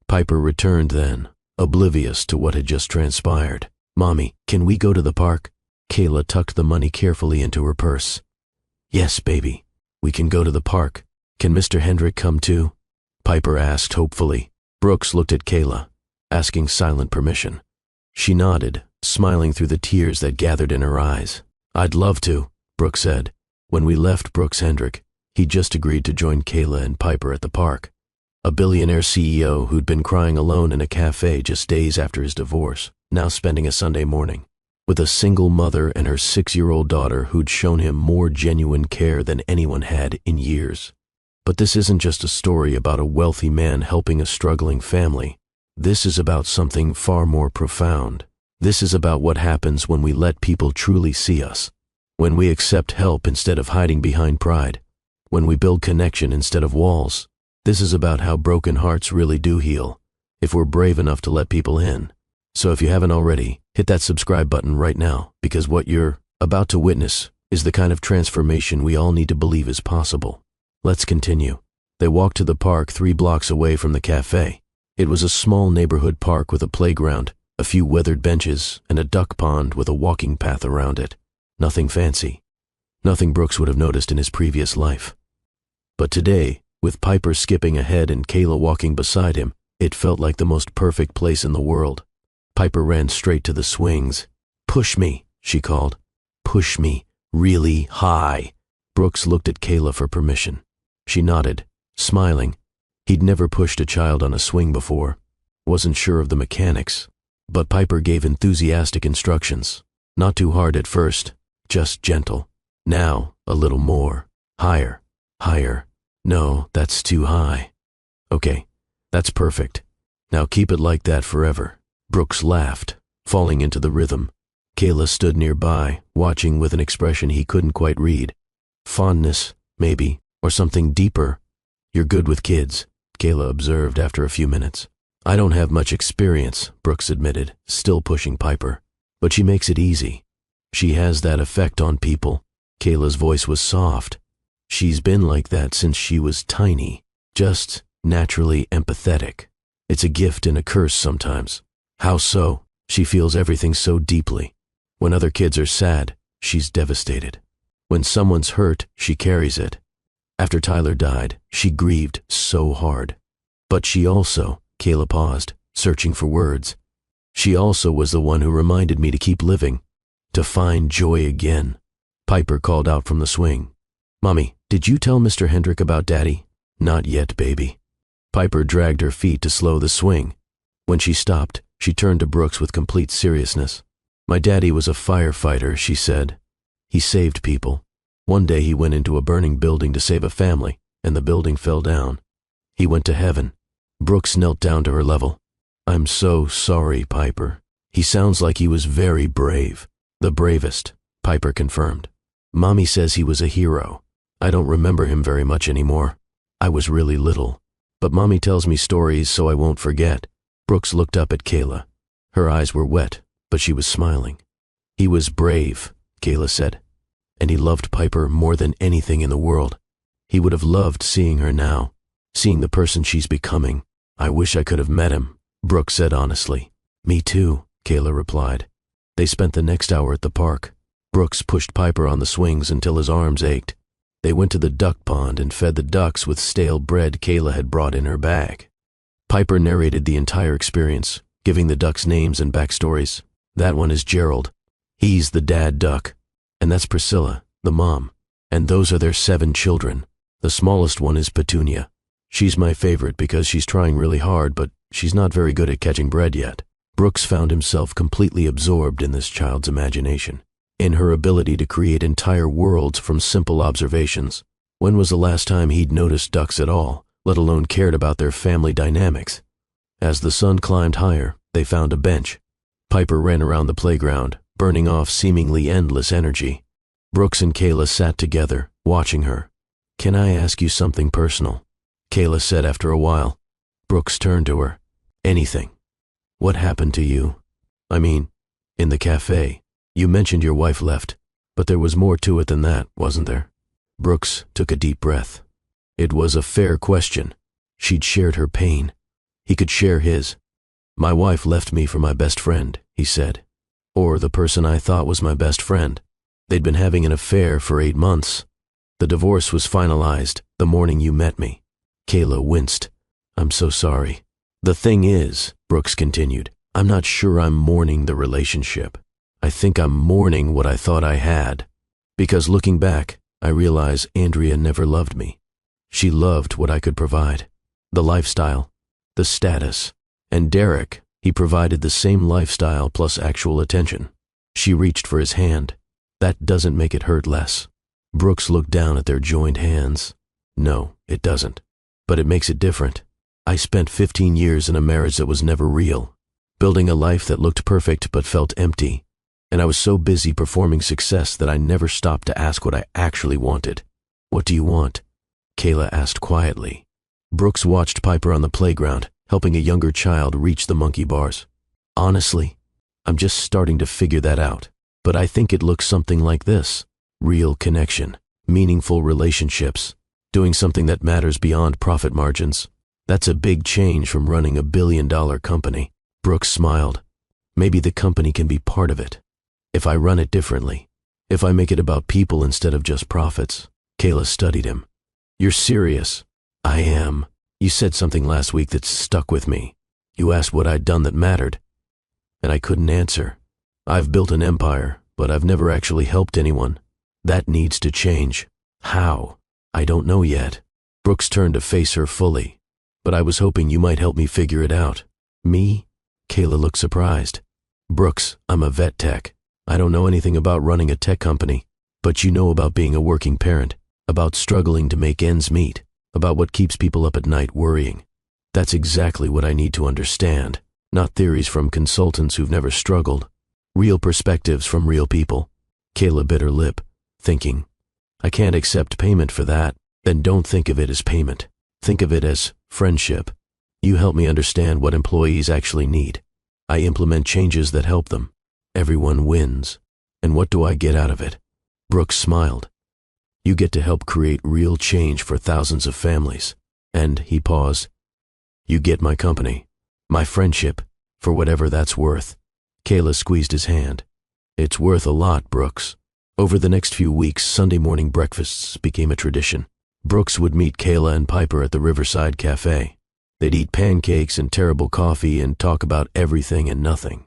Piper returned then, oblivious to what had just transpired. Mommy, can we go to the park? Kayla tucked the money carefully into her purse. Yes, baby, we can go to the park. Can Mr. Hendrick come too? Piper asked hopefully. Brooks looked at Kayla, asking silent permission. She nodded, smiling through the tears that gathered in her eyes. I'd love to, Brooks said. When we left Brooks Hendrick, he just agreed to join Kayla and Piper at the park. A billionaire CEO who'd been crying alone in a cafe just days after his divorce, now spending a Sunday morning with a single mother and her 6-year-old daughter who'd shown him more genuine care than anyone had in years. But this isn't just a story about a wealthy man helping a struggling family. This is about something far more profound. This is about what happens when we let people truly see us, when we accept help instead of hiding behind pride, when we build connection instead of walls. This is about how broken hearts really do heal, if we're brave enough to let people in. So if you haven't already, hit that subscribe button right now, because what you're about to witness is the kind of transformation we all need to believe is possible. Let's continue. They walked to the park 3 blocks away from the cafe. It was a small neighborhood park with a playground, a few weathered benches, and a duck pond with a walking path around it. Nothing fancy. Nothing Brooks would have noticed in his previous life. But today, with Piper skipping ahead and Kayla walking beside him, it felt like the most perfect place in the world. Piper ran straight to the swings. Push me, she called. Push me, really high. Brooks looked at Kayla for permission. She nodded, smiling. He'd never pushed a child on a swing before. Wasn't sure of the mechanics. But Piper gave enthusiastic instructions. Not too hard at first, just gentle. Now, a little more. Higher, higher. No, that's too high. Okay, that's perfect. Now keep it like that forever. Brooks laughed, falling into the rhythm. Kayla stood nearby, watching with an expression he couldn't quite read. Fondness, maybe, or something deeper. You're good with kids, Kayla observed after a few minutes. I don't have much experience, Brooks admitted, still pushing Piper. But she makes it easy. She has that effect on people. Kayla's voice was soft. She's been like that since she was tiny, just naturally empathetic. It's a gift and a curse sometimes. How so? She feels everything so deeply. When other kids are sad, she's devastated. When someone's hurt, she carries it. After Tyler died, she grieved so hard. But she also, Kayla paused, searching for words. She also was the one who reminded me to keep living, to find joy again. Piper called out from the swing. Mommy, did you tell Mr. Hendrick about Daddy? Not yet, baby. Piper dragged her feet to slow the swing. When she stopped, she turned to Brooks with complete seriousness. My daddy was a firefighter, she said. He saved people. One day he went into a burning building to save a family, and the building fell down. He went to heaven. Brooks knelt down to her level. I'm so sorry, Piper. He sounds like he was very brave. The bravest, Piper confirmed. Mommy says he was a hero. I don't remember him very much anymore. I was really little. But Mommy tells me stories so I won't forget. Brooks looked up at Kayla. Her eyes were wet, but she was smiling. He was brave, Kayla said. And he loved Piper more than anything in the world. He would have loved seeing her now, seeing the person she's becoming. I wish I could have met him, Brooks said honestly. Me too, Kayla replied. They spent the next hour at the park. Brooks pushed Piper on the swings until his arms ached. They went to the duck pond and fed the ducks with stale bread Kayla had brought in her bag. Piper narrated the entire experience, giving the ducks names and backstories. That one is Gerald. He's the dad duck. And that's Priscilla, the mom. And those are their 7 children. The smallest one is Petunia. She's my favorite because she's trying really hard, but she's not very good at catching bread yet. Brooks found himself completely absorbed in this child's imagination, in her ability to create entire worlds from simple observations. When was the last time he'd noticed ducks at all, let alone cared about their family dynamics? As the sun climbed higher, they found a bench. Piper ran around the playground, burning off seemingly endless energy. Brooks and Kayla sat together, watching her. "Can I ask you something personal?" Kayla said after a while. Brooks turned to her. "Anything. What happened to you? I mean, in the cafe. You mentioned your wife left, but there was more to it than that, wasn't there?" Brooks took a deep breath. It was a fair question. She'd shared her pain. He could share his. "My wife left me for my best friend," he said. "Or the person I thought was my best friend. They'd been having an affair for 8 months. The divorce was finalized the morning you met me." Kayla winced. "I'm so sorry." "The thing is," Brooks continued, "I'm not sure I'm mourning the relationship. I think I'm mourning what I thought I had. Because looking back, I realize Andrea never loved me. She loved what I could provide. The lifestyle, the status. And Derek, he provided the same lifestyle plus actual attention. She reached for his hand. That doesn't make it hurt less." Brooks looked down at their joined hands. "No, it doesn't. But it makes it different. I spent 15 years in a marriage that was never real, building a life that looked perfect but felt empty. And I was so busy performing success that I never stopped to ask what I actually wanted." "What do you want?" Kayla asked quietly. Brooks watched Piper on the playground, helping a younger child reach the monkey bars. "Honestly, I'm just starting to figure that out. But I think it looks something like this. Real connection, meaningful relationships, doing something that matters beyond profit margins. That's a big change from running a billion-dollar company." Brooks smiled. "Maybe the company can be part of it. If I run it differently. If I make it about people instead of just profits." Kayla studied him. "You're serious?" "I am. You said something last week that stuck with me. You asked what I'd done that mattered. And I couldn't answer. I've built an empire, but I've never actually helped anyone. That needs to change. How? I don't know yet." Brooks turned to face her fully. "But I was hoping you might help me figure it out." "Me?" Kayla looked surprised. "Brooks, I'm a vet tech. I don't know anything about running a tech company, but you know about being a working parent, about struggling to make ends meet, about what keeps people up at night worrying. That's exactly what I need to understand, not theories from consultants who've never struggled. Real perspectives from real people." Kayla bit her lip, thinking, "I can't accept payment for that." "Then don't think of it as payment. Think of it as friendship. You help me understand what employees actually need. I implement changes that help them. Everyone wins. And what do I get out of it?" Brooks smiled. "You get to help create real change for thousands of families. And," he paused, "you get my company, my friendship, for whatever that's worth." Kayla squeezed his hand. "It's worth a lot, Brooks." Over the next few weeks, Sunday morning breakfasts became a tradition. Brooks would meet Kayla and Piper at the Riverside Café. They'd eat pancakes and terrible coffee and talk about everything and nothing.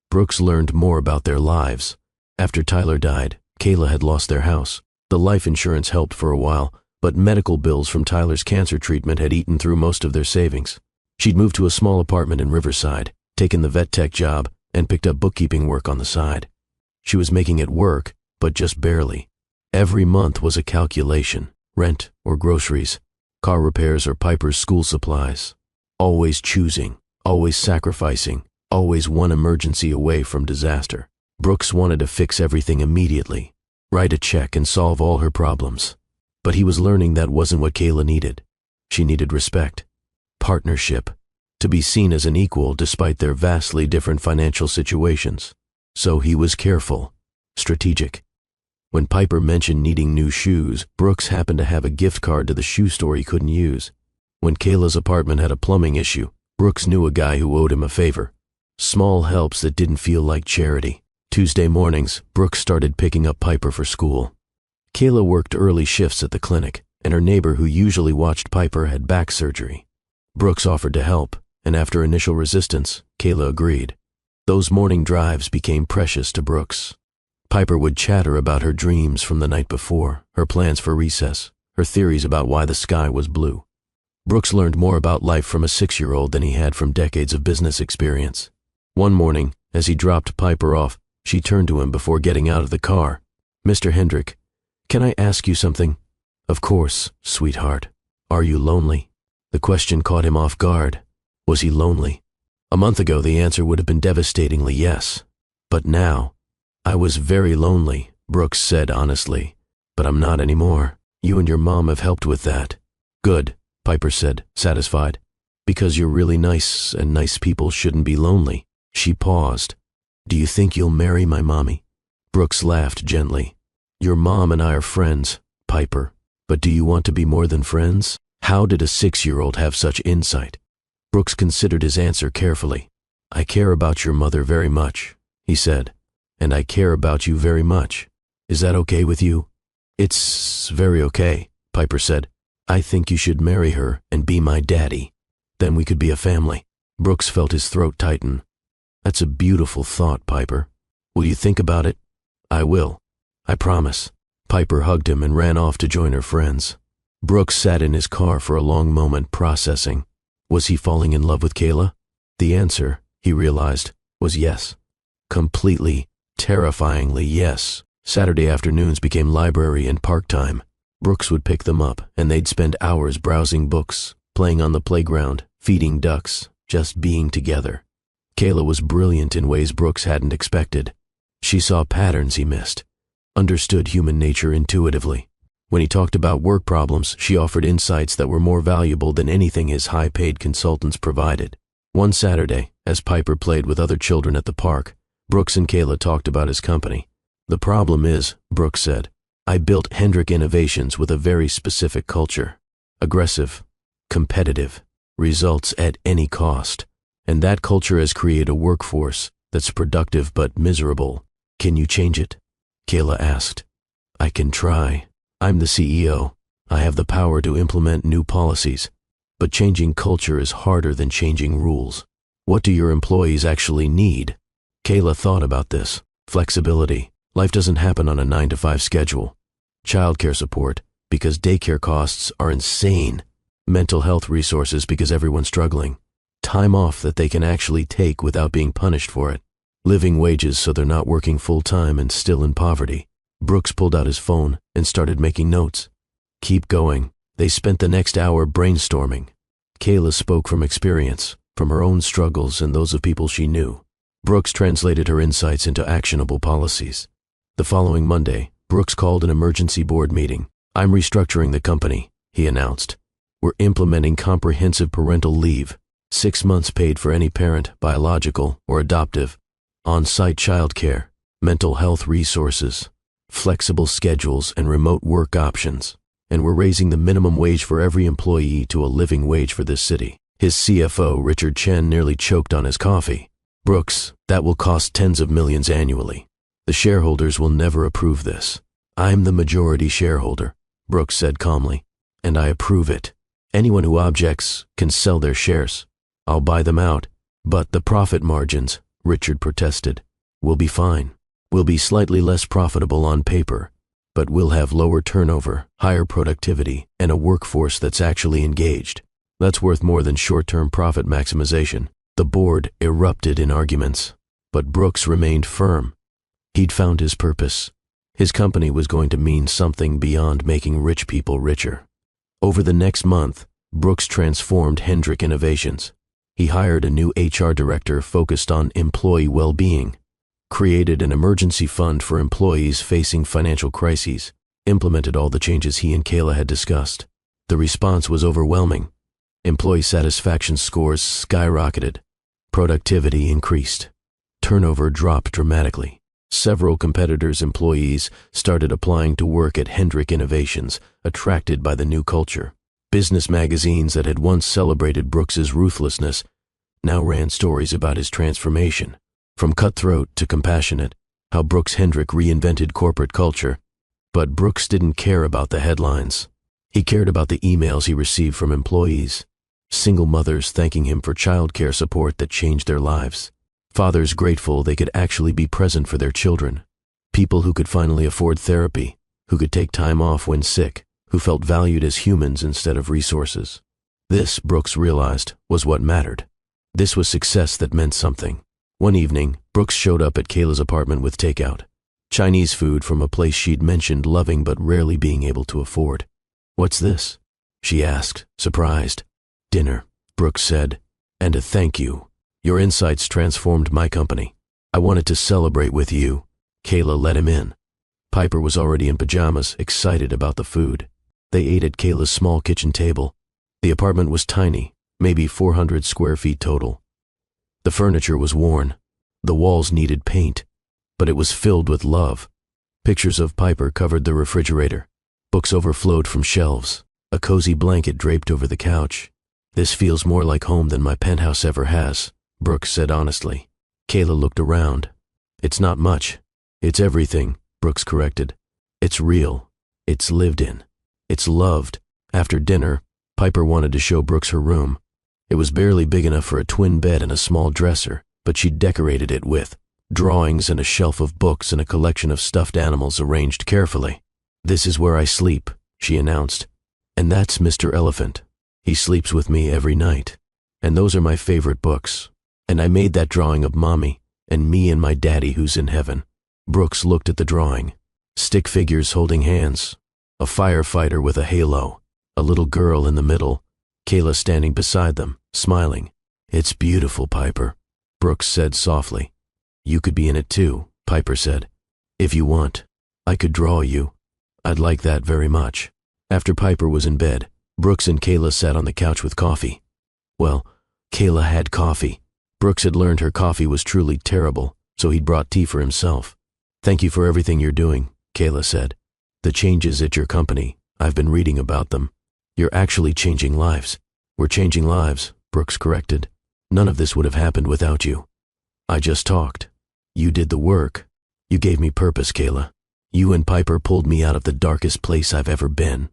Brooks learned more about their lives. After Tyler died, Kayla had lost their house. The life insurance helped for a while, but medical bills from Tyler's cancer treatment had eaten through most of their savings. She'd moved to a small apartment in Riverside, taken the vet tech job, and picked up bookkeeping work on the side. She was making it work, but just barely. Every month was a calculation. Rent or groceries, car repairs or Piper's school supplies. Always choosing, always sacrificing, always one emergency away from disaster. Brooks wanted to fix everything immediately, write a check and solve all her problems. But he was learning that wasn't what Kayla needed. She needed respect, partnership, to be seen as an equal despite their vastly different financial situations. So he was careful, strategic. When Piper mentioned needing new shoes, Brooks happened to have a gift card to the shoe store he couldn't use. When Kayla's apartment had a plumbing issue, Brooks knew a guy who owed him a favor. Small helps that didn't feel like charity. Tuesday mornings, Brooks started picking up Piper for school. Kayla worked early shifts at the clinic, and her neighbor who usually watched Piper had back surgery. Brooks offered to help, and after initial resistance, Kayla agreed. Those morning drives became precious to Brooks. Piper would chatter about her dreams from the night before, her plans for recess, her theories about why the sky was blue. Brooks learned more about life from a 6-year-old than he had from decades of business experience. One morning, as he dropped Piper off, she turned to him before getting out of the car. "Mr. Hendrick, can I ask you something?" "Of course, sweetheart. Are you lonely?" The question caught him off guard. Was he lonely? A month ago, the answer would have been devastatingly yes. But now, "I was very lonely," Brooks said honestly. "But I'm not anymore. You and your mom have helped with that." "Good," Piper said, satisfied. "Because you're really nice, and nice people shouldn't be lonely." She paused. "Do you think you'll marry my mommy?" Brooks laughed gently. "Your mom and I are friends, Piper. But do you want to be more than friends?" How did a 6-year-old have such insight? Brooks considered his answer carefully. "I care about your mother very much," he said. "And I care about you very much. Is that okay with you?" "It's very okay," Piper said. "I think you should marry her and be my daddy. Then we could be a family." Brooks felt his throat tighten. "That's a beautiful thought, Piper. Will you think about it?" "I will. I promise." Piper hugged him and ran off to join her friends. Brooks sat in his car for a long moment, processing. Was he falling in love with Kayla? The answer, he realized, was yes. Completely, terrifyingly yes. Saturday afternoons became library and park time. Brooks would pick them up, and they'd spend hours browsing books, playing on the playground, feeding ducks, just being together. Kayla was brilliant in ways Brooks hadn't expected. She saw patterns he missed, understood human nature intuitively. When he talked about work problems, she offered insights that were more valuable than anything his high-paid consultants provided. One Saturday, as Piper played with other children at the park, Brooks and Kayla talked about his company. "The problem is," Brooks said, "I built Hendrick Innovations with a very specific culture. Aggressive, competitive, results at any cost. And that culture has created a workforce that's productive but miserable. Can you change it?" Kayla asked. "I can try. I'm the CEO. I have the power to implement new policies. But changing culture is harder than changing rules. What do your employees actually need?" Kayla thought about this. Flexibility. Life doesn't happen on a 9-to-5 schedule. Childcare support, because daycare costs are insane. Mental health resources, because everyone's struggling. Time off that they can actually take without being punished for it. Living wages so they're not working full-time and still in poverty. Brooks pulled out his phone and started making notes. "Keep going." They spent the next hour brainstorming. Kayla spoke from experience, from her own struggles and those of people she knew. Brooks translated her insights into actionable policies. The following Monday, Brooks called an emergency board meeting. "I'm restructuring the company," he announced. "We're implementing comprehensive parental leave, 6 months paid for any parent, biological or adoptive, on-site childcare, mental health resources, flexible schedules and remote work options. And we're raising the minimum wage for every employee to a living wage for this city." His CFO, Richard Chen, nearly choked on his coffee. "Brooks, that will cost tens of millions annually. The shareholders will never approve this." "I'm the majority shareholder," Brooks said calmly, "and I approve it. Anyone who objects can sell their shares. I'll buy them out." "But the profit margins," Richard protested, "will be fine. We'll be slightly less profitable on paper, but we'll have lower turnover, higher productivity, and a workforce that's actually engaged. That's worth more than short-term profit maximization." The board erupted in arguments, but Brooks remained firm. He'd found his purpose. His company was going to mean something beyond making rich people richer. Over the next month, Brooks transformed Hendrick Innovations. He hired a new HR director focused on employee well-being, created an emergency fund for employees facing financial crises, implemented all the changes he and Kayla had discussed. The response was overwhelming. Employee satisfaction scores skyrocketed. Productivity increased. Turnover dropped dramatically. Several competitors' employees started applying to work at Hendrick Innovations, attracted by the new culture. Business magazines that had once celebrated Brooks's ruthlessness now ran stories about his transformation. From cutthroat to compassionate, how Brooks Hendrick reinvented corporate culture. But Brooks didn't care about the headlines. He cared about the emails he received from employees. Single mothers thanking him for childcare support that changed their lives. Fathers grateful they could actually be present for their children. People who could finally afford therapy, who could take time off when sick, who felt valued as humans instead of resources. This, Brooks realized, was what mattered. This was success that meant something. One evening, Brooks showed up at Kayla's apartment with takeout. Chinese food from a place she'd mentioned loving but rarely being able to afford. "What's this?" she asked, surprised. "Dinner," Brooks said, "and a thank you. Your insights transformed my company. I wanted to celebrate with you." Kayla let him in. Piper was already in pajamas, excited about the food. They ate at Kayla's small kitchen table. The apartment was tiny, maybe 400 square feet total. The furniture was worn. The walls needed paint, but it was filled with love. Pictures of Piper covered the refrigerator. Books overflowed from shelves. A cozy blanket draped over the couch. "This feels more like home than my penthouse ever has," Brooks said honestly. Kayla looked around. "It's not much. It's everything," Brooks corrected. "It's real. It's lived in. It's loved." After dinner, Piper wanted to show Brooks her room. It was barely big enough for a twin bed and a small dresser, but she decorated it with drawings and a shelf of books and a collection of stuffed animals arranged carefully. "This is where I sleep," she announced. "And that's Mr. Elephant. He sleeps with me every night. And those are my favorite books. And I made that drawing of Mommy, and me and my daddy who's in heaven." Brooks looked at the drawing. Stick figures holding hands. A firefighter with a halo. A little girl in the middle. Kayla standing beside them, smiling. "It's beautiful, Piper," Brooks said softly. "You could be in it too," Piper said. "If you want. I could draw you. I'd like that very much." After Piper was in bed, Brooks and Kayla sat on the couch with coffee. Well, Kayla had coffee. Brooks had learned her coffee was truly terrible, so he'd brought tea for himself. "Thank you for everything you're doing," Kayla said. "The changes at your company, I've been reading about them. You're actually changing lives." "We're changing lives," Brooks corrected. "None of this would have happened without you. I just talked. You did the work. You gave me purpose, Kayla. You and Piper pulled me out of the darkest place I've ever been.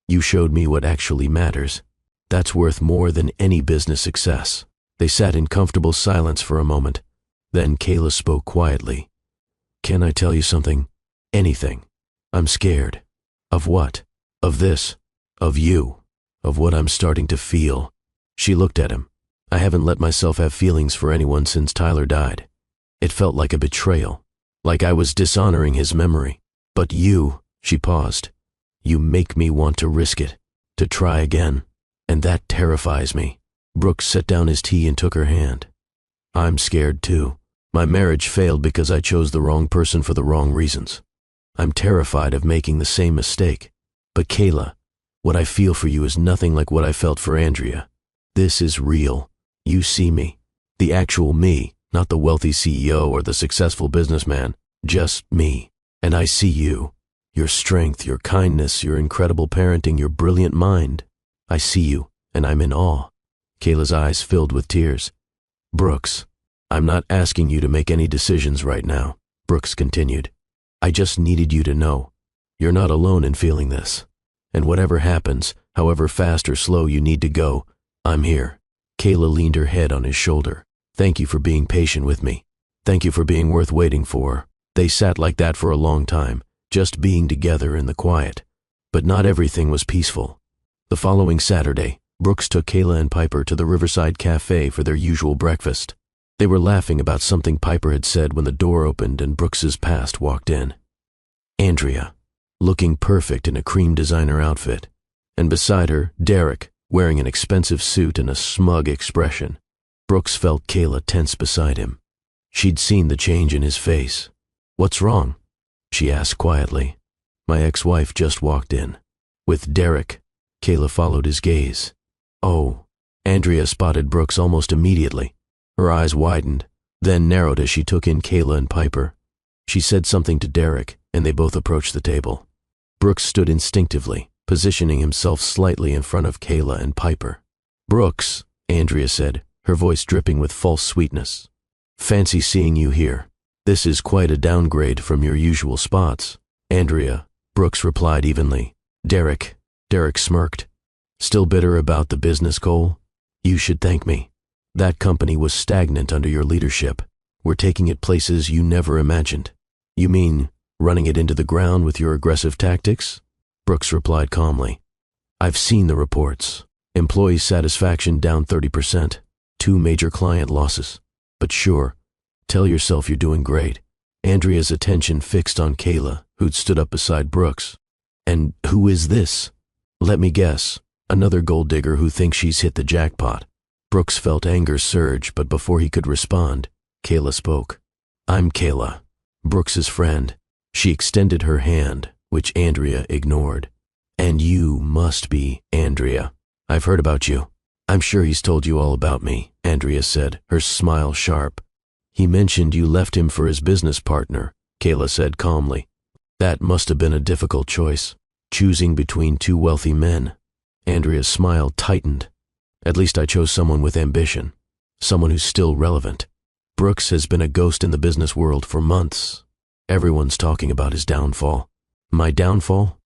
You showed me what actually matters. That's worth more than any business success." They sat in comfortable silence for a moment. Then Kayla spoke quietly. "Can I tell you something? Anything. I'm scared." "Of what?" "Of this. Of you. Of what I'm starting to feel." She looked at him. "I haven't let myself have feelings for anyone since Tyler died. It felt like a betrayal. Like I was dishonoring his memory. But you," she paused, "you make me want to risk it. To try again. And that terrifies me." Brooks set down his tea and took her hand. "I'm scared too. My marriage failed because I chose the wrong person for the wrong reasons. I'm terrified of making the same mistake. But Kayla, what I feel for you is nothing like what I felt for Andrea. This is real. You see me. The actual me, not the wealthy CEO or the successful businessman. Just me. And I see you. Your strength, your kindness, your incredible parenting, your brilliant mind. I see you, and I'm in awe." Kayla's eyes filled with tears. "Brooks, I'm not asking you to make any decisions right now," Brooks continued. "I just needed you to know. You're not alone in feeling this. And whatever happens, however fast or slow you need to go, I'm here." Kayla leaned her head on his shoulder. "Thank you for being patient with me. Thank you for being worth waiting for." They sat like that for a long time, just being together in the quiet. But not everything was peaceful. The following Saturday, Brooks took Kayla and Piper to the Riverside Café for their usual breakfast. They were laughing about something Piper had said when the door opened and Brooks's past walked in. Andrea, looking perfect in a cream designer outfit, and beside her, Derek, wearing an expensive suit and a smug expression. Brooks felt Kayla tense beside him. She'd seen the change in his face. "What's wrong?" she asked quietly. My ex-wife just walked in. With Derek. Kayla followed his gaze. Oh. Andrea spotted Brooks almost immediately. Her eyes widened, then narrowed as she took in Kayla and Piper. She said something to Derek, and they both approached the table. Brooks stood instinctively, positioning himself slightly in front of Kayla and Piper. "Brooks," Andrea said, her voice dripping with false sweetness. "Fancy seeing you here. This is quite a downgrade from your usual spots." "Andrea," Brooks replied evenly. "Derek." Derek smirked. "Still bitter about the business, Cole? You should thank me. That company was stagnant under your leadership. We're taking it places you never imagined." "You mean running it into the ground with your aggressive tactics?" Brooks replied calmly. "I've seen the reports. Employee satisfaction down 30%. 2 major client losses. But sure, tell yourself you're doing great." Andrea's attention fixed on Kayla, who'd stood up beside Brooks. "And who is this?" "Let me guess. Another gold digger who thinks she's hit the jackpot." Brooks felt anger surge, but before he could respond, Kayla spoke. "I'm Kayla, Brooks's friend." She extended her hand, which Andrea ignored. "And you must be Andrea. I've heard about you." "I'm sure he's told you all about me," Andrea said, her smile sharp. "He mentioned you left him for his business partner," Kayla said calmly. "That must have been a difficult choice, choosing between 2 wealthy men." Andrea's smile tightened. "At least I chose someone with ambition, someone who's still relevant. Brooks has been a ghost in the business world for months. Everyone's talking about his downfall." "My downfall?"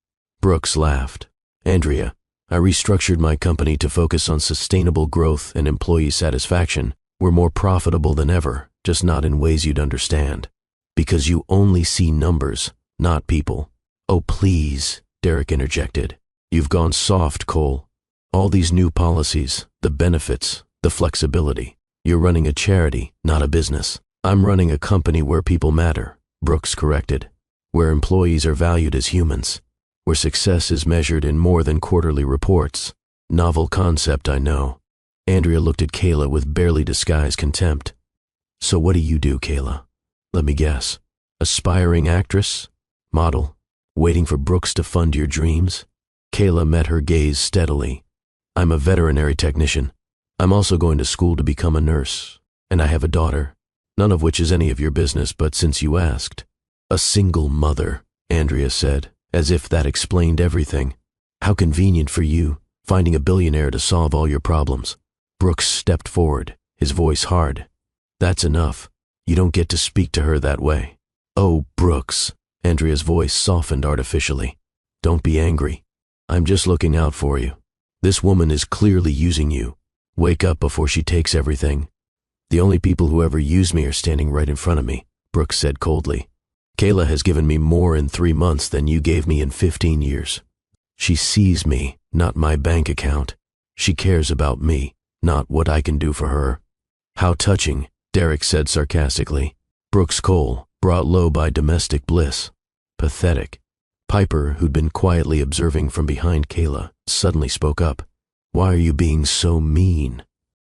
Brooks laughed. "Andrea, I restructured my company to focus on sustainable growth and employee satisfaction. We're more profitable than ever, just not in ways you'd understand. Because you only see numbers, not people." "Oh, please," Derek interjected. "You've gone soft, Cole. All these new policies, the benefits, the flexibility. You're running a charity, not a business." "I'm running a company where people matter," Brooks corrected. "Where employees are valued as humans. Where success is measured in more than quarterly reports." "Novel concept, I know." Andrea looked at Kayla with barely disguised contempt. "So what do you do, Kayla? Let me guess. Aspiring actress? Model? Waiting for Brooks to fund your dreams?" Kayla met her gaze steadily. "I'm a veterinary technician. I'm also going to school to become a nurse. And I have a daughter, none of which is any of your business, but since you asked." "A single mother," Andrea said, as if that explained everything. "How convenient for you, finding a billionaire to solve all your problems." Brooks stepped forward, his voice hard. "That's enough. You don't get to speak to her that way." "Oh, Brooks," Andrea's voice softened artificially. "Don't be angry. I'm just looking out for you. This woman is clearly using you. Wake up before she takes everything." "The only people who ever use me are standing right in front of me," Brooks said coldly. "Kayla has given me more in 3 months than you gave me in 15 years. She sees me, not my bank account. She cares about me, not what I can do for her." "How touching," Derek said sarcastically. Brooks Cole, brought low by domestic bliss. Pathetic. Piper, who'd been quietly observing from behind Kayla, suddenly spoke up. "Why are you being so mean?"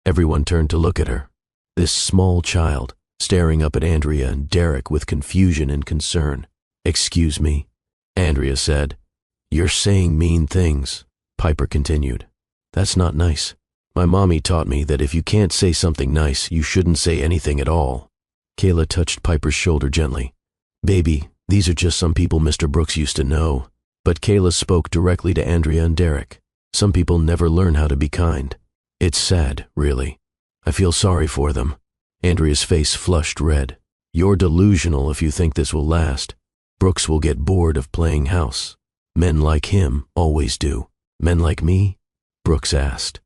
Everyone turned to look at her. This small child, staring up at Andrea and Derek with confusion and concern. "Excuse me," Andrea said. "You're saying mean things," Piper continued. "That's not nice. My mommy taught me that if you can't say something nice, you shouldn't say anything at all." Kayla touched Piper's shoulder gently. "Baby, these are just some people Mr. Brooks used to know." But Kayla spoke directly to Andrea and Derek. "Some people never learn how to be kind. It's sad, really. I feel sorry for them." Andrea's face flushed red. "You're delusional if you think this will last. Brooks will get bored of playing house. Men like him always do." "Men like me?" Brooks asked.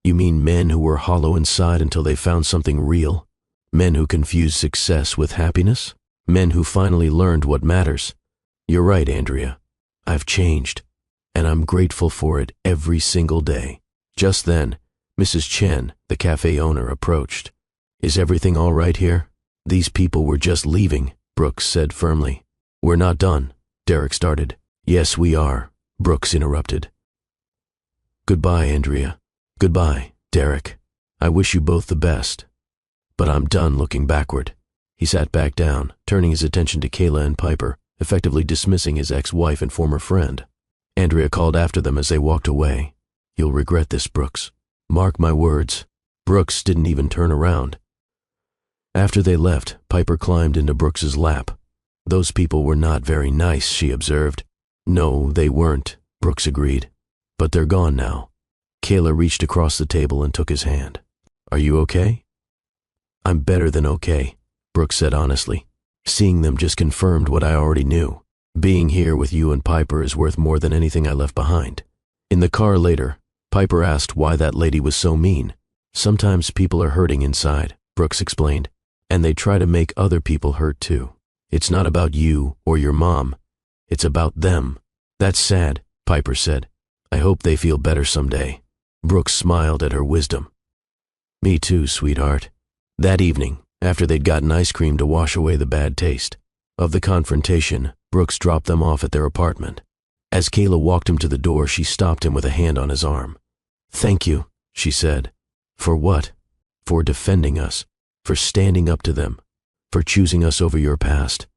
"You mean men who were hollow inside until they found something real? Men who confused success with happiness? Men who finally learned what matters?" "You're right, Andrea. I've changed, and I'm grateful for it every single day." Just then, Mrs. Chen, the cafe owner, approached. "Is everything all right here?" "These people were just leaving," Brooks said firmly. "We're not done," Derek started. "Yes, we are," Brooks interrupted. "Goodbye, Andrea. Goodbye, Derek. I wish you both the best. But I'm done looking backward." He sat back down, turning his attention to Kayla and Piper, effectively dismissing his ex-wife and former friend. Andrea called after them as they walked away. "You'll regret this, Brooks. Mark my words." Brooks didn't even turn around. After they left, Piper climbed into Brooks's lap. "Those people were not very nice," she observed. "No, they weren't," Brooks agreed. "But they're gone now." Kayla reached across the table and took his hand. "Are you okay?" "I'm better than okay," Brooks said honestly. "Seeing them just confirmed what I already knew. Being here with you and Piper is worth more than anything I left behind." In the car later, Piper asked why that lady was so mean. "Sometimes people are hurting inside," Brooks explained, "and they try to make other people hurt too. It's not about you or your mom. It's about them." "That's sad," Piper said. "I hope they feel better someday." Brooks smiled at her wisdom. "Me too, sweetheart." That evening, after they'd gotten ice cream to wash away the bad taste of the confrontation, Brooks dropped them off at their apartment. As Kayla walked him to the door, she stopped him with a hand on his arm. "Thank you," she said. "For what?" "For defending us, for standing up to them, for choosing us over your past."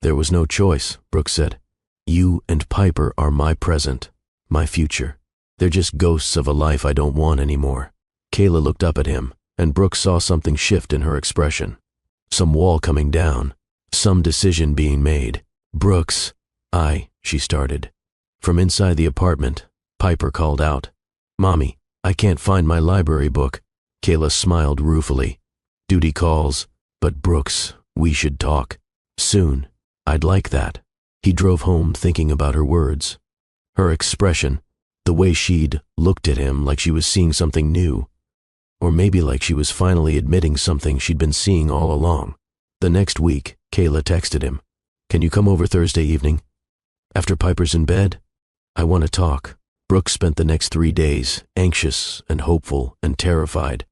"There was no choice," Brooks said. "You and Piper are my present, my future. They're just ghosts of a life I don't want anymore." Kayla looked up at him, and Brooks saw something shift in her expression. Some wall coming down, some decision being made. "Brooks, she started. From inside the apartment, Piper called out, "Mommy, I can't find my library book." Kayla smiled ruefully. "Duty calls, but Brooks, we should talk. Soon. I'd like that." He drove home thinking about her words, her expression, the way she'd looked at him like she was seeing something new, or maybe like she was finally admitting something she'd been seeing all along. The next week, Kayla texted him, "Can you come over Thursday evening? After Piper's in bed? I want to talk." Brooks spent the next 3 days, anxious and hopeful and terrified.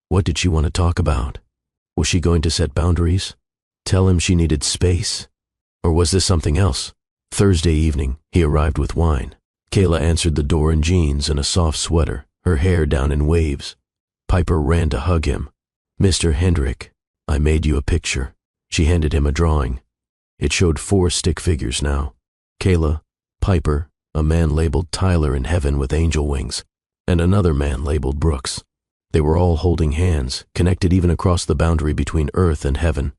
What did she want to talk about? Was she going to set boundaries? Tell him she needed space? Or was this something else? Thursday evening, he arrived with wine. Kayla answered the door in jeans and a soft sweater, her hair down in waves. Piper ran to hug him. "Mr. Hendrick, I made you a picture." She handed him a drawing. It showed 4 stick figures now. Kayla, Piper, a man labeled Tyler in heaven with angel wings, and another man labeled Brooks. They were all holding hands, connected even across the boundary between earth and heaven.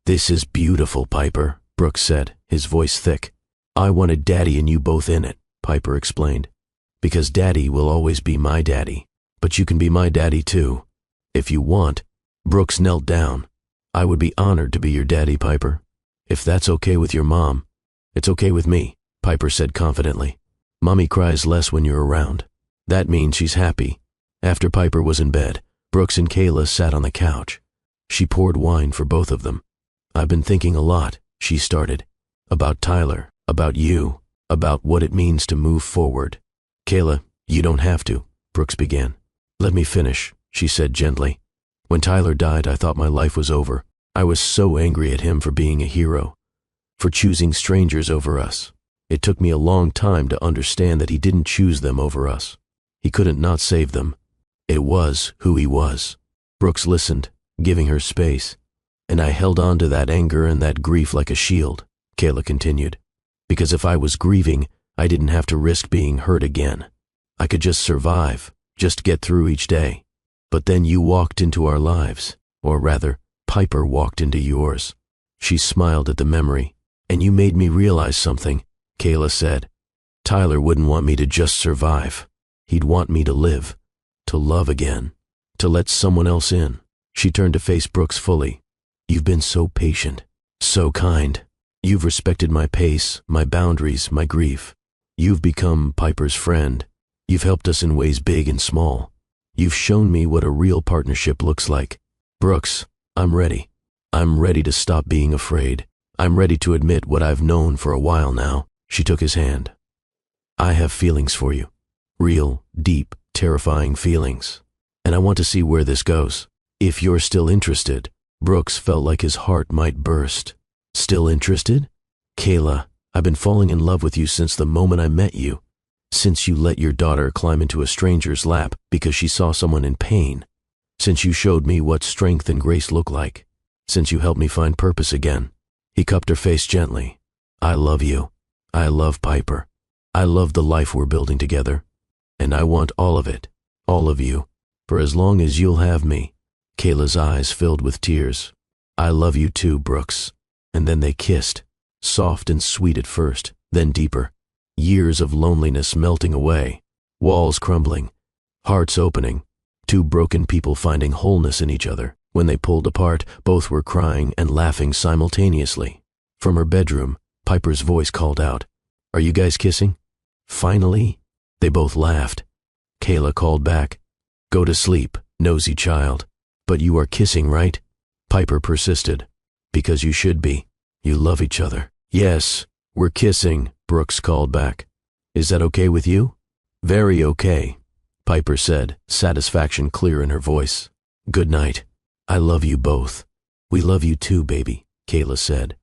"This is beautiful, Piper," Brooks said, his voice thick. "I wanted Daddy and you both in it," Piper explained. "Because Daddy will always be my daddy, but you can be my daddy too, if you want." Brooks knelt down. "I would be honored to be your daddy, Piper. If that's okay with your mom, it's okay with me," Piper said confidently. "Mommy cries less when you're around. That means she's happy." After Piper was in bed, Brooks and Kayla sat on the couch. She poured wine for both of them. "I've been thinking a lot," she started. "About Tyler, about you, about what it means to move forward." "Kayla, you don't have to," Brooks began. "Let me finish," she said gently. "When Tyler died, I thought my life was over. I was so angry at him for being a hero, for choosing strangers over us. It took me a long time to understand that he didn't choose them over us. He couldn't not save them. It was who he was." Brooks listened, giving her space. "And I held on to that anger and that grief like a shield," Kayla continued. "Because if I was grieving, I didn't have to risk being hurt again. I could just survive, just get through each day. But then you walked into our lives, or rather, Piper walked into yours." She smiled at the memory. "And you made me realize something," Kayla said. "Tyler wouldn't want me to just survive. He'd want me to live, to love again, to let someone else in." She turned to face Brooks fully. "You've been so patient, so kind. You've respected my pace, my boundaries, my grief. You've become Piper's friend. You've helped us in ways big and small. You've shown me what a real partnership looks like. Brooks, I'm ready. I'm ready to stop being afraid. I'm ready to admit what I've known for a while now." She took his hand. "I have feelings for you. Real, deep, terrifying feelings. And I want to see where this goes. If you're still interested." Brooks felt like his heart might burst. "Still interested? Kayla, I've been falling in love with you since the moment I met you. Since you let your daughter climb into a stranger's lap because she saw someone in pain. Since you showed me what strength and grace look like. Since you helped me find purpose again." He cupped her face gently. I love you. I love Piper. I love the life we're building together. And I want all of it, all of you, for as long as you'll have me." Kayla's eyes filled with tears. "I love you too, Brooks." And then they kissed, soft and sweet at first, then deeper. Years of loneliness melting away, walls crumbling, hearts opening, two broken people finding wholeness in each other. When they pulled apart, both were crying and laughing simultaneously. From her bedroom, Piper's voice called out, "Are you guys kissing?" "Finally?" They both laughed. Kayla called back, "Go to sleep, nosy child. But you are kissing, right?" Piper persisted, "Because you should be. You love each other." "Yes, we're kissing," Brooks called back. "Is that okay with you?" "Very okay," Piper said, satisfaction clear in her voice. "Good night. I love you both." "We love you too, baby," Kayla said.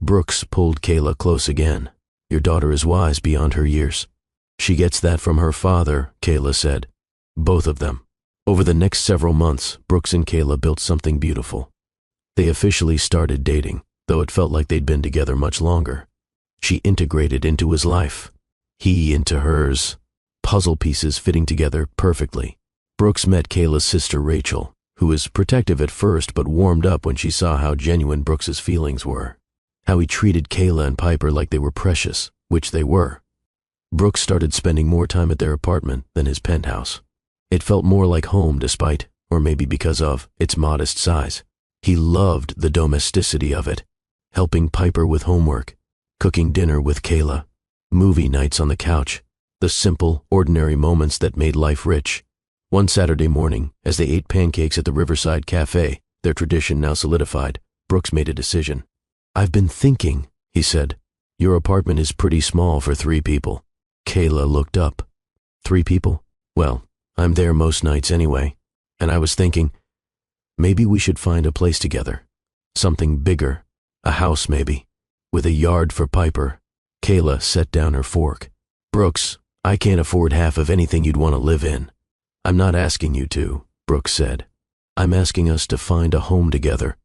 Brooks pulled Kayla close again. "Your daughter is wise beyond her years." "She gets that from her father," Kayla said. "Both of them." Over the next several months, Brooks and Kayla built something beautiful. They officially started dating, though it felt like they'd been together much longer. She integrated into his life, he into hers, puzzle pieces fitting together perfectly. Brooks met Kayla's sister Rachel, who was protective at first but warmed up when she saw how genuine Brooks's feelings were. How he treated Kayla and Piper like they were precious, which they were. Brooks started spending more time at their apartment than his penthouse. It felt more like home despite, or maybe because of, its modest size. He loved the domesticity of it, helping Piper with homework, cooking dinner with Kayla, movie nights on the couch, the simple, ordinary moments that made life rich. One Saturday morning, as they ate pancakes at the Riverside Café, their tradition now solidified, Brooks made a decision. "I've been thinking," he said. "Your apartment is pretty small for 3 people. Kayla looked up. 3 people? Well, I'm there most nights anyway. And I was thinking, maybe we should find a place together. Something bigger. A house maybe. With a yard for Piper." Kayla set down her fork. "Brooks, I can't afford half of anything you'd want to live in." "I'm not asking you to," Brooks said. "I'm asking us to find a home together.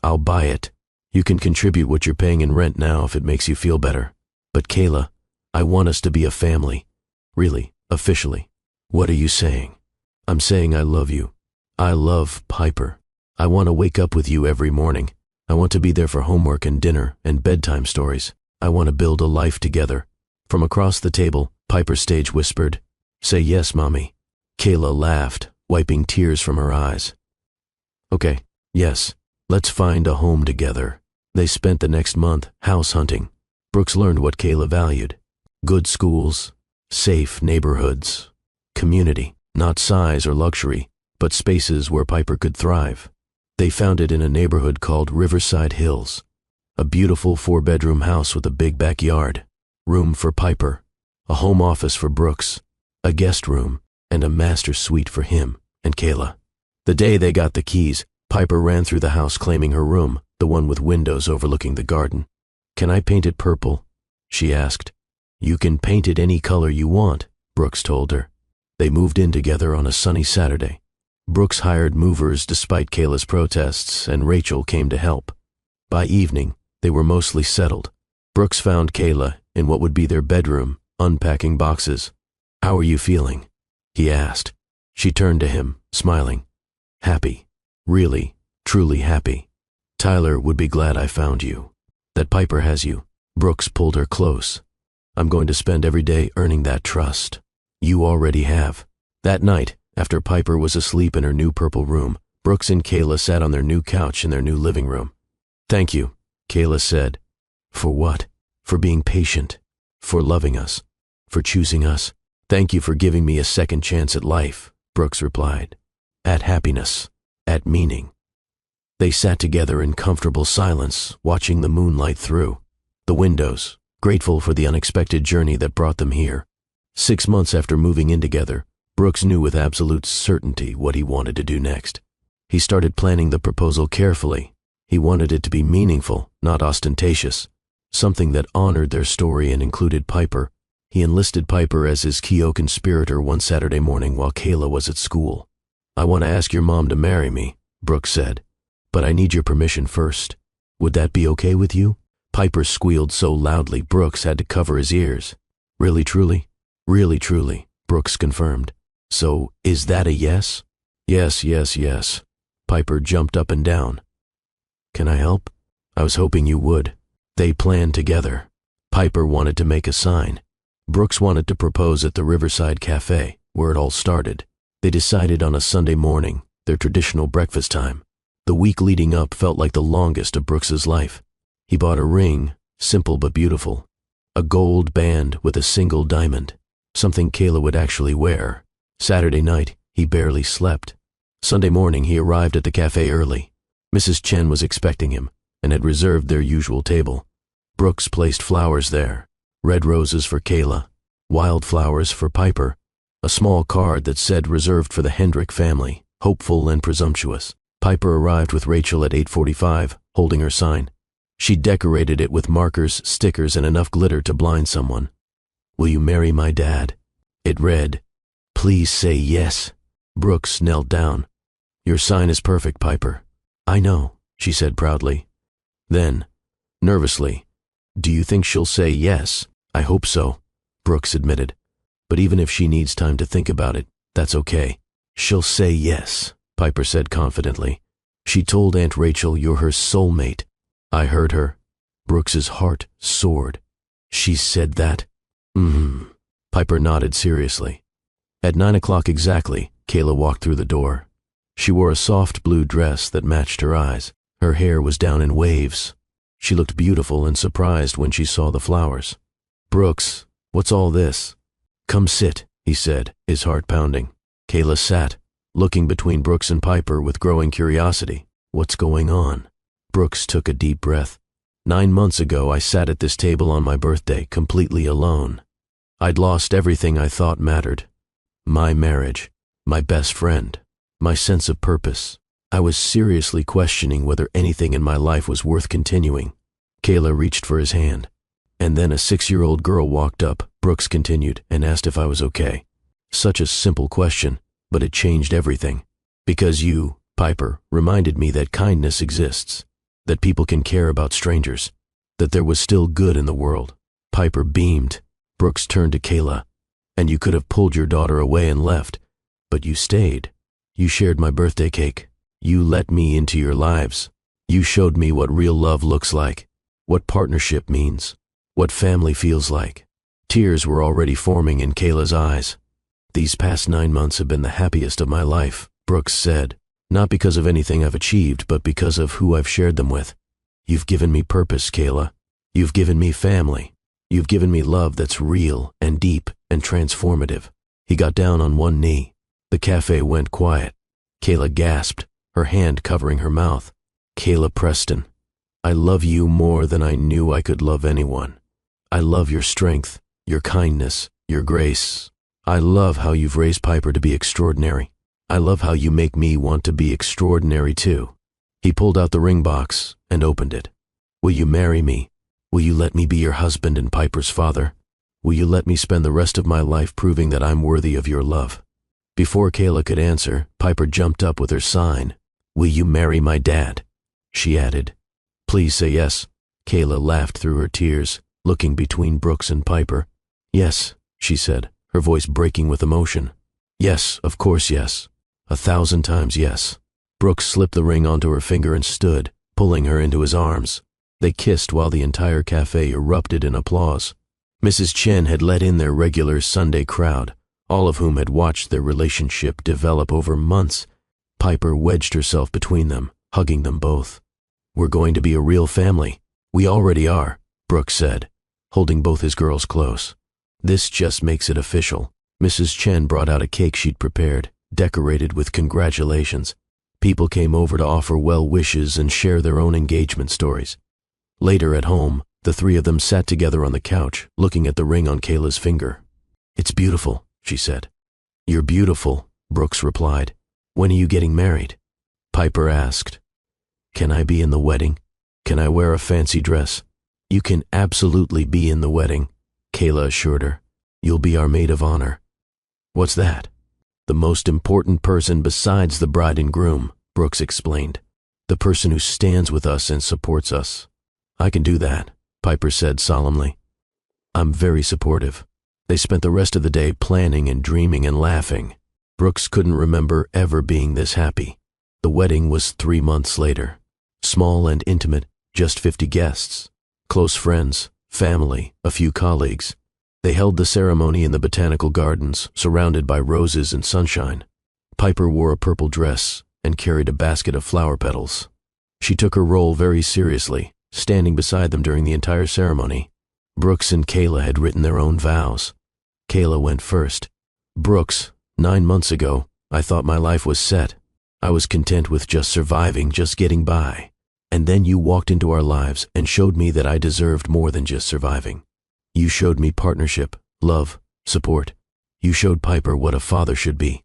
I'll buy it. You can contribute what you're paying in rent now if it makes you feel better. But Kayla, I want us to be a family. Really, officially." "What are you saying?" "I'm saying I love you. I love Piper. I want to wake up with you every morning. I want to be there for homework and dinner and bedtime stories. I want to build a life together." From across the table, Piper Stage whispered, "Say yes, Mommy." Kayla laughed, wiping tears from her eyes. "Okay, yes, let's find a home together." They spent the next month house hunting. Brooks learned what Kayla valued. Good schools, safe neighborhoods, community, not size or luxury, but spaces where Piper could thrive. They found it in a neighborhood called Riverside Hills, a beautiful 4-bedroom house with a big backyard, room for Piper, a home office for Brooks, a guest room, and a master suite for him and Kayla. The day they got the keys, Piper ran through the house claiming her room, the one with windows overlooking the garden. "Can I paint it purple?" she asked. "You can paint it any color you want," Brooks told her. They moved in together on a sunny Saturday. Brooks hired movers despite Kayla's protests, and Rachel came to help. By evening, they were mostly settled. Brooks found Kayla in what would be their bedroom, unpacking boxes. "How are you feeling?" he asked. She turned to him, smiling. "Happy. Really, truly happy. Tyler would be glad I found you. That Piper has you." Brooks pulled her close. "I'm going to spend every day earning that trust. You already have." That night, after Piper was asleep in her new purple room, Brooks and Kayla sat on their new couch in their new living room. "Thank you," Kayla said. "For what?" "For being patient. For loving us. For choosing us." "Thank you for giving me a second chance at life," Brooks replied. "At happiness. At meaning." They sat together in comfortable silence, watching the moonlight through the windows, grateful for the unexpected journey that brought them here. 6 months after moving in together, Brooks knew with absolute certainty what he wanted to do next. He started planning the proposal carefully. He wanted it to be meaningful, not ostentatious, something that honored their story and included Piper. He enlisted Piper as his co-conspirator one Saturday morning while Kayla was at school. "I want to ask your mom to marry me," Brooks said, "but I need your permission first. Would that be okay with you?" Piper squealed so loudly Brooks had to cover his ears. Really truly? Really truly, Brooks confirmed. So, is that a yes? Yes, yes, yes. Piper jumped up and down. Can I help? I was hoping you would. They planned together. Piper wanted to make a sign. Brooks wanted to propose at the Riverside Café, where it all started. They decided on a Sunday morning, their traditional breakfast time. The week leading up felt like the longest of Brooks's life. He bought a ring, simple but beautiful. A gold band with a single diamond, something Kayla would actually wear. Saturday night, he barely slept. Sunday morning, he arrived at the cafe early. Mrs. Chen was expecting him and had reserved their usual table. Brooks placed flowers there, red roses for Kayla, wildflowers for Piper, a small card that said reserved for the Hendrick family, hopeful and presumptuous. Piper arrived with Rachel at 8:45, holding her sign. She decorated it with markers, stickers, and enough glitter to blind someone. Will you marry my dad? It read, Please say yes. Brooks knelt down. Your sign is perfect, Piper. I know, she said proudly. Then, nervously, do you think she'll say yes? I hope so, Brooks admitted. But even if she needs time to think about it, that's okay. She'll say yes, Piper said confidently. She told Aunt Rachel you're her soulmate. I heard her. Brooks's heart soared. She said that? Piper nodded seriously. At 9 o'clock exactly, Kayla walked through the door. She wore a soft blue dress that matched her eyes. Her hair was down in waves. She looked beautiful and surprised when she saw the flowers. Brooks, what's all this? Come sit, he said, his heart pounding. Kayla sat, looking between Brooks and Piper with growing curiosity. What's going on? Brooks took a deep breath. 9 months ago, I sat at this table on my birthday, completely alone. I'd lost everything I thought mattered. My marriage, my best friend, my sense of purpose. I was seriously questioning whether anything in my life was worth continuing. Kayla reached for his hand. And then a 6-year-old girl walked up, Brooks continued, and asked if I was okay. Such a simple question, but it changed everything. Because you, Piper, reminded me that kindness exists, that people can care about strangers, that there was still good in the world. Piper beamed. Brooks turned to Kayla. And you could have pulled your daughter away and left, but you stayed. You shared my birthday cake. You let me into your lives. You showed me what real love looks like, what partnership means, what family feels like. Tears were already forming in Kayla's eyes. These past 9 months have been the happiest of my life, Brooks said, not because of anything I've achieved, but because of who I've shared them with. You've given me purpose, Kayla. You've given me family. You've given me love that's real and deep and transformative. He got down on one knee. The cafe went quiet. Kayla gasped, her hand covering her mouth. Kayla Preston, I love you more than I knew I could love anyone. I love your strength, your kindness, your grace. I love how you've raised Piper to be extraordinary. I love how you make me want to be extraordinary too. He pulled out the ring box and opened it. Will you marry me? Will you let me be your husband and Piper's father? Will you let me spend the rest of my life proving that I'm worthy of your love? Before Kayla could answer, Piper jumped up with her sign. Will you marry my dad? She added. Please say yes. Kayla laughed through her tears, looking between Brooks and Piper. Yes, she said, her voice breaking with emotion. Yes, of course yes. 1,000 times yes. Brooks slipped the ring onto her finger and stood, pulling her into his arms. They kissed while the entire cafe erupted in applause. Mrs. Chen had let in their regular Sunday crowd, all of whom had watched their relationship develop over months. Piper wedged herself between them, hugging them both. We're going to be a real family. We already are, Brooks said, holding both his girls close. This just makes it official. Mrs. Chen brought out a cake she'd prepared, decorated with congratulations. People came over to offer well wishes and share their own engagement stories. Later at home, the three of them sat together on the couch, looking at the ring on Kayla's finger. It's beautiful, she said. You're beautiful, Brooks replied. When are you getting married? Piper asked. Can I be in the wedding? Can I wear a fancy dress? You can absolutely be in the wedding, Kayla assured her. You'll be our maid of honor. What's that? The most important person besides the bride and groom, Brooks explained. The person who stands with us and supports us. I can do that, Piper said solemnly. I'm very supportive. They spent the rest of the day planning and dreaming and laughing. Brooks couldn't remember ever being this happy. The wedding was 3 months later. Small and intimate, just 50 guests. Close friends, family, a few colleagues. They held the ceremony in the botanical gardens, surrounded by roses and sunshine. Piper wore a purple dress and carried a basket of flower petals. She took her role very seriously, standing beside them during the entire ceremony. Brooks and Kayla had written their own vows. Kayla went first. Brooks, 9 months ago, I thought my life was set. I was content with just surviving, just getting by. And then you walked into our lives and showed me that I deserved more than just surviving. You showed me partnership, love, support. You showed Piper what a father should be.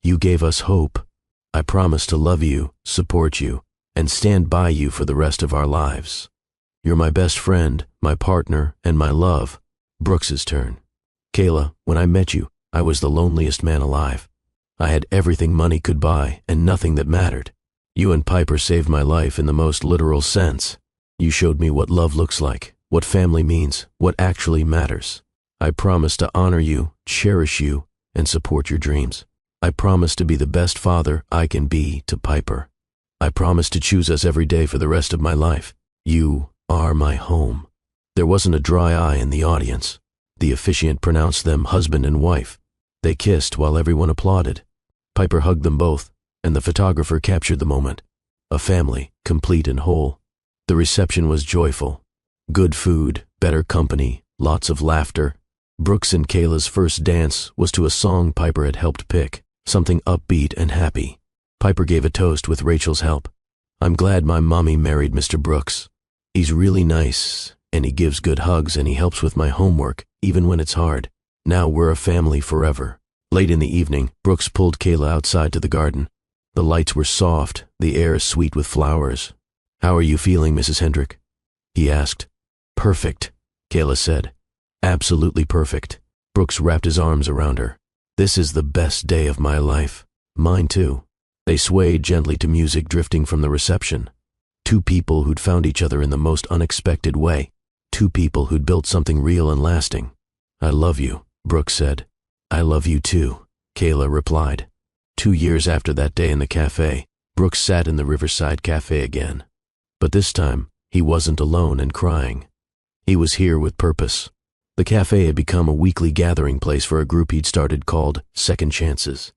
You gave us hope. I promise to love you, support you, and stand by you for the rest of our lives. You're my best friend, my partner, and my love. Brooks's turn. Kayla, when I met you, I was the loneliest man alive. I had everything money could buy and nothing that mattered. You and Piper saved my life in the most literal sense. You showed me what love looks like, what family means, what actually matters. I promise to honor you, cherish you, and support your dreams. I promise to be the best father I can be to Piper. I promise to choose us every day for the rest of my life. You are my home. There wasn't a dry eye in the audience. The officiant pronounced them husband and wife. They kissed while everyone applauded. Piper hugged them both, and the photographer captured the moment. A family, complete and whole. The reception was joyful. Good food, better company, lots of laughter. Brooks and Kayla's first dance was to a song Piper had helped pick, something upbeat and happy. Piper gave a toast with Rachel's help. I'm glad my mommy married Mr. Brooks. He's really nice, and he gives good hugs, and he helps with my homework, even when it's hard. Now we're a family forever. Late in the evening, Brooks pulled Kayla outside to the garden. The lights were soft, the air sweet with flowers. How are you feeling, Mrs. Hendrick? He asked. Perfect, Kayla said. Absolutely perfect. Brooks wrapped his arms around her. This is the best day of my life. Mine too. They swayed gently to music drifting from the reception. Two people who'd found each other in the most unexpected way. Two people who'd built something real and lasting. I love you, Brooks said. I love you too, Kayla replied. 2 years after that day in the cafe, Brooks sat in the Riverside Cafe again. But this time, he wasn't alone and crying. He was here with purpose. The cafe had become a weekly gathering place for a group he'd started called Second Chances.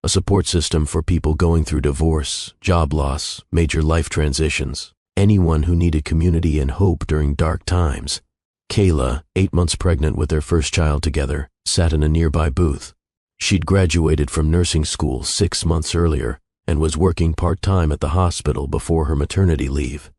A support system for people going through divorce, job loss, major life transitions, anyone who needed community and hope during dark times. Kayla, 8 months pregnant with their first child together, sat in a nearby booth. She'd graduated from nursing school 6 months earlier and was working part-time at the hospital before her maternity leave.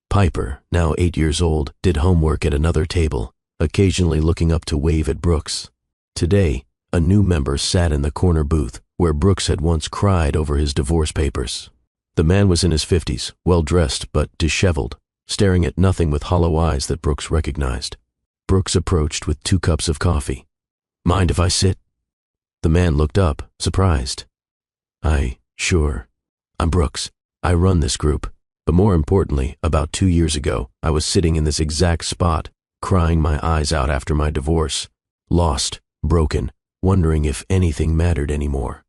Piper, now 8 years old, did homework at another table, occasionally looking up to wave at Brooks. Today, a new member sat in the corner booth where Brooks had once cried over his divorce papers. The man was in his 50s, well-dressed but disheveled, staring at nothing with hollow eyes that Brooks recognized. Brooks approached with 2 cups of coffee. Mind if I sit? The man looked up, surprised. Sure. I'm Brooks. I run this group. But more importantly, about 2 years ago, I was sitting in this exact spot, crying my eyes out after my divorce. Lost, broken, wondering if anything mattered anymore.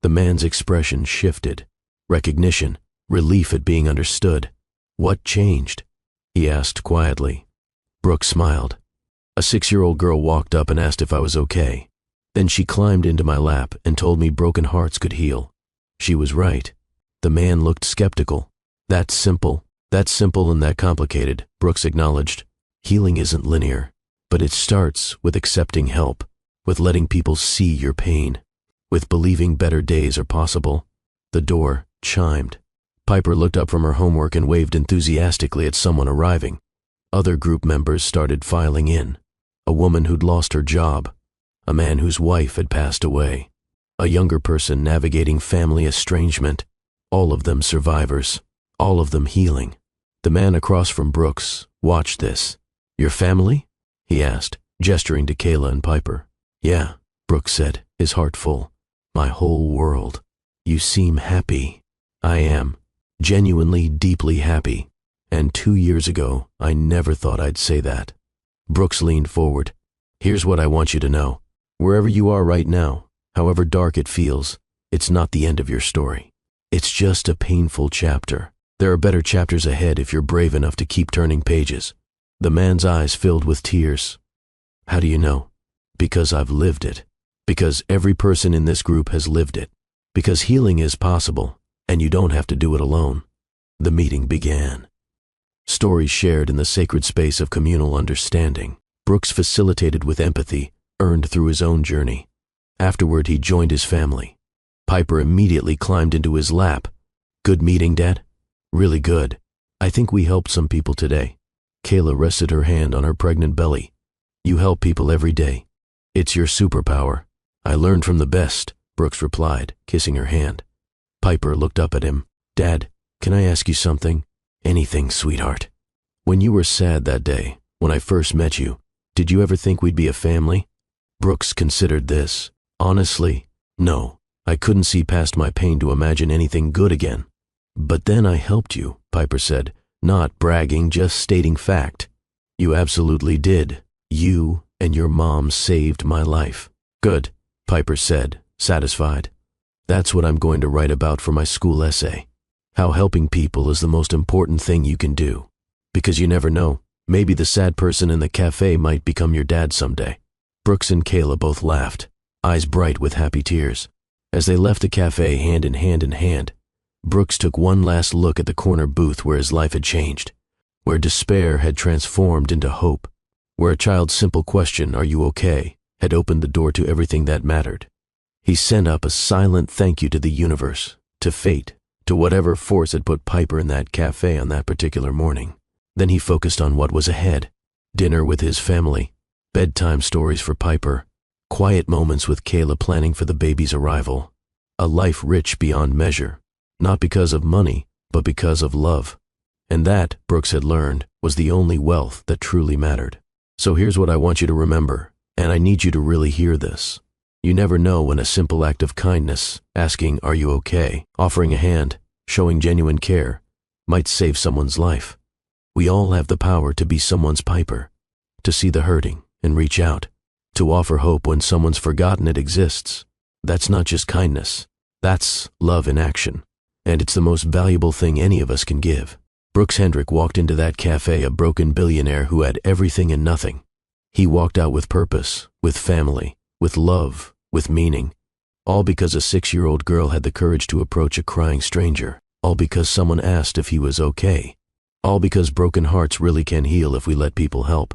The man's expression shifted. Recognition, relief at being understood. What changed? He asked quietly. Brooks smiled. A 6-year-old girl walked up and asked if I was okay. Then she climbed into my lap and told me broken hearts could heal. She was right. The man looked skeptical. That's simple and that complicated, Brooks acknowledged. Healing isn't linear, but it starts with accepting help, with letting people see your pain, with believing better days are possible. The door chimed. Piper looked up from her homework and waved enthusiastically at someone arriving. Other group members started filing in. A woman who'd lost her job. A man whose wife had passed away. A younger person navigating family estrangement. All of them survivors. All of them healing. The man across from Brooks watched this. Your family? He asked, gesturing to Kayla and Piper. Yeah, Brooks said, his heart full. My whole world. You seem happy. I am. Genuinely, deeply happy. And 2 years ago, I never thought I'd say that. Brooks leaned forward. Here's what I want you to know. Wherever you are right now, however dark it feels, it's not the end of your story. It's just a painful chapter. There are better chapters ahead if you're brave enough to keep turning pages. The man's eyes filled with tears. How do you know? Because I've lived it. Because every person in this group has lived it. Because healing is possible, and you don't have to do it alone. The meeting began. Stories shared in the sacred space of communal understanding. Brooks facilitated with empathy, earned through his own journey. Afterward, he joined his family. Piper immediately climbed into his lap. Good meeting, Dad? Really good. I think we helped some people today. Kayla rested her hand on her pregnant belly. You help people every day. It's your superpower. I learned from the best, Brooks replied, kissing her hand. Piper looked up at him. Dad, can I ask you something? Anything, sweetheart. When you were sad that day, when I first met you, did you ever think we'd be a family? Brooks considered this. Honestly, no. I couldn't see past my pain to imagine anything good again. But then I helped you, Piper said, not bragging, just stating fact. You absolutely did. You and your mom saved my life. Good, Piper said, satisfied. That's what I'm going to write about for my school essay. How helping people is the most important thing you can do. Because you never know, maybe the sad person in the cafe might become your dad someday. Brooks and Kayla both laughed, eyes bright with happy tears. As they left the cafe hand in hand, Brooks took one last look at the corner booth where his life had changed, where despair had transformed into hope, where a child's simple question, "Are you okay?" had opened the door to everything that mattered. He sent up a silent thank you to the universe, to fate, to whatever force had put Piper in that cafe on that particular morning. Then he focused on what was ahead. Dinner with his family, bedtime stories for Piper, quiet moments with Kayla planning for the baby's arrival. A life rich beyond measure, not because of money, but because of love. And that, Brooks had learned, was the only wealth that truly mattered. So here's what I want you to remember, and I need you to really hear this. You never know when a simple act of kindness, asking, "Are you okay?" offering a hand, showing genuine care, might save someone's life. We all have the power to be someone's Piper, to see the hurting and reach out, to offer hope when someone's forgotten it exists. That's not just kindness. That's love in action. And it's the most valuable thing any of us can give. Brooks Hendrick walked into that cafe a broken billionaire who had everything and nothing. He walked out with purpose, with family, with love, with meaning. All because a 6-year-old girl had the courage to approach a crying stranger. All because someone asked if he was okay. All because broken hearts really can heal if we let people help.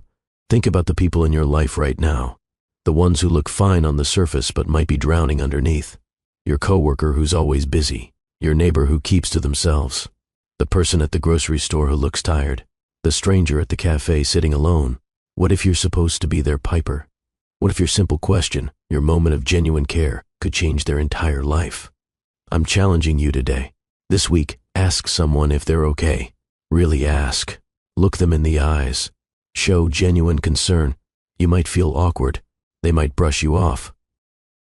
Think about the people in your life right now. The ones who look fine on the surface but might be drowning underneath. Your coworker who's always busy. Your neighbor who keeps to themselves. The person at the grocery store who looks tired. The stranger at the cafe sitting alone. What if you're supposed to be their Piper? What if your simple question, your moment of genuine care, could change their entire life? I'm challenging you today. This week, ask someone if they're okay. Really ask. Look them in the eyes. Show genuine concern. You might feel awkward. They might brush you off.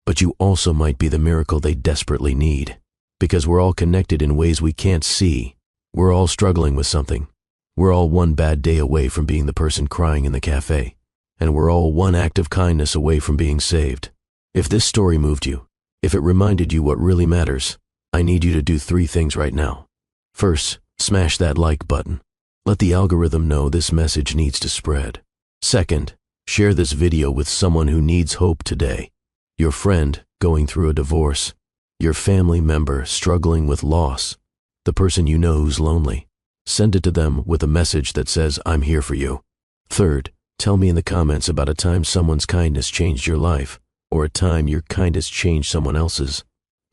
But you also might be the miracle they desperately need. Because we're all connected in ways we can't see. We're all struggling with something. We're all one bad day away from being the person crying in the cafe. And we're all one act of kindness away from being saved. If this story moved you, if it reminded you what really matters, I need you to do 3 things right now. First, smash that like button. Let the algorithm know this message needs to spread. Second, share this video with someone who needs hope today. Your friend going through a divorce. Your family member struggling with loss. The person you know who's lonely. Send it to them with a message that says, "I'm here for you." Third, tell me in the comments about a time someone's kindness changed your life, or a time your kindness changed someone else's.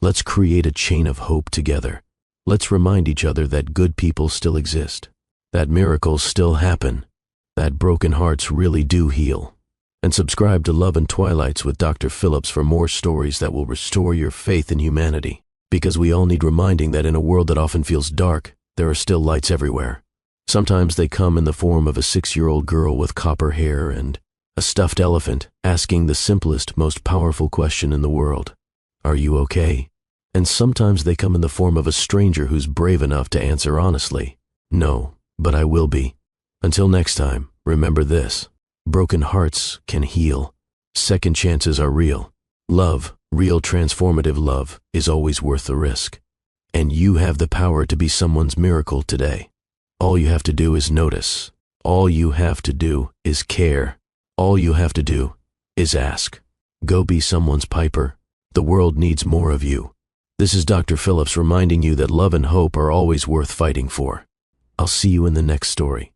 Let's create a chain of hope together. Let's remind each other that good people still exist, that miracles still happen, that broken hearts really do heal. And subscribe to Love and Twilights with Dr. Phillips for more stories that will restore your faith in humanity. Because we all need reminding that in a world that often feels dark, there are still lights everywhere. Sometimes they come in the form of a 6-year-old girl with copper hair and a stuffed elephant asking the simplest, most powerful question in the world. Are you okay? And sometimes they come in the form of a stranger who's brave enough to answer honestly, no, but I will be. Until next time, remember this. Broken hearts can heal. Second chances are real. Love, real transformative love, is always worth the risk. And you have the power to be someone's miracle today. All you have to do is notice. All you have to do is care. All you have to do is ask. Go be someone's Piper. The world needs more of you. This is Dr. Phillips reminding you that love and hope are always worth fighting for. I'll see you in the next story.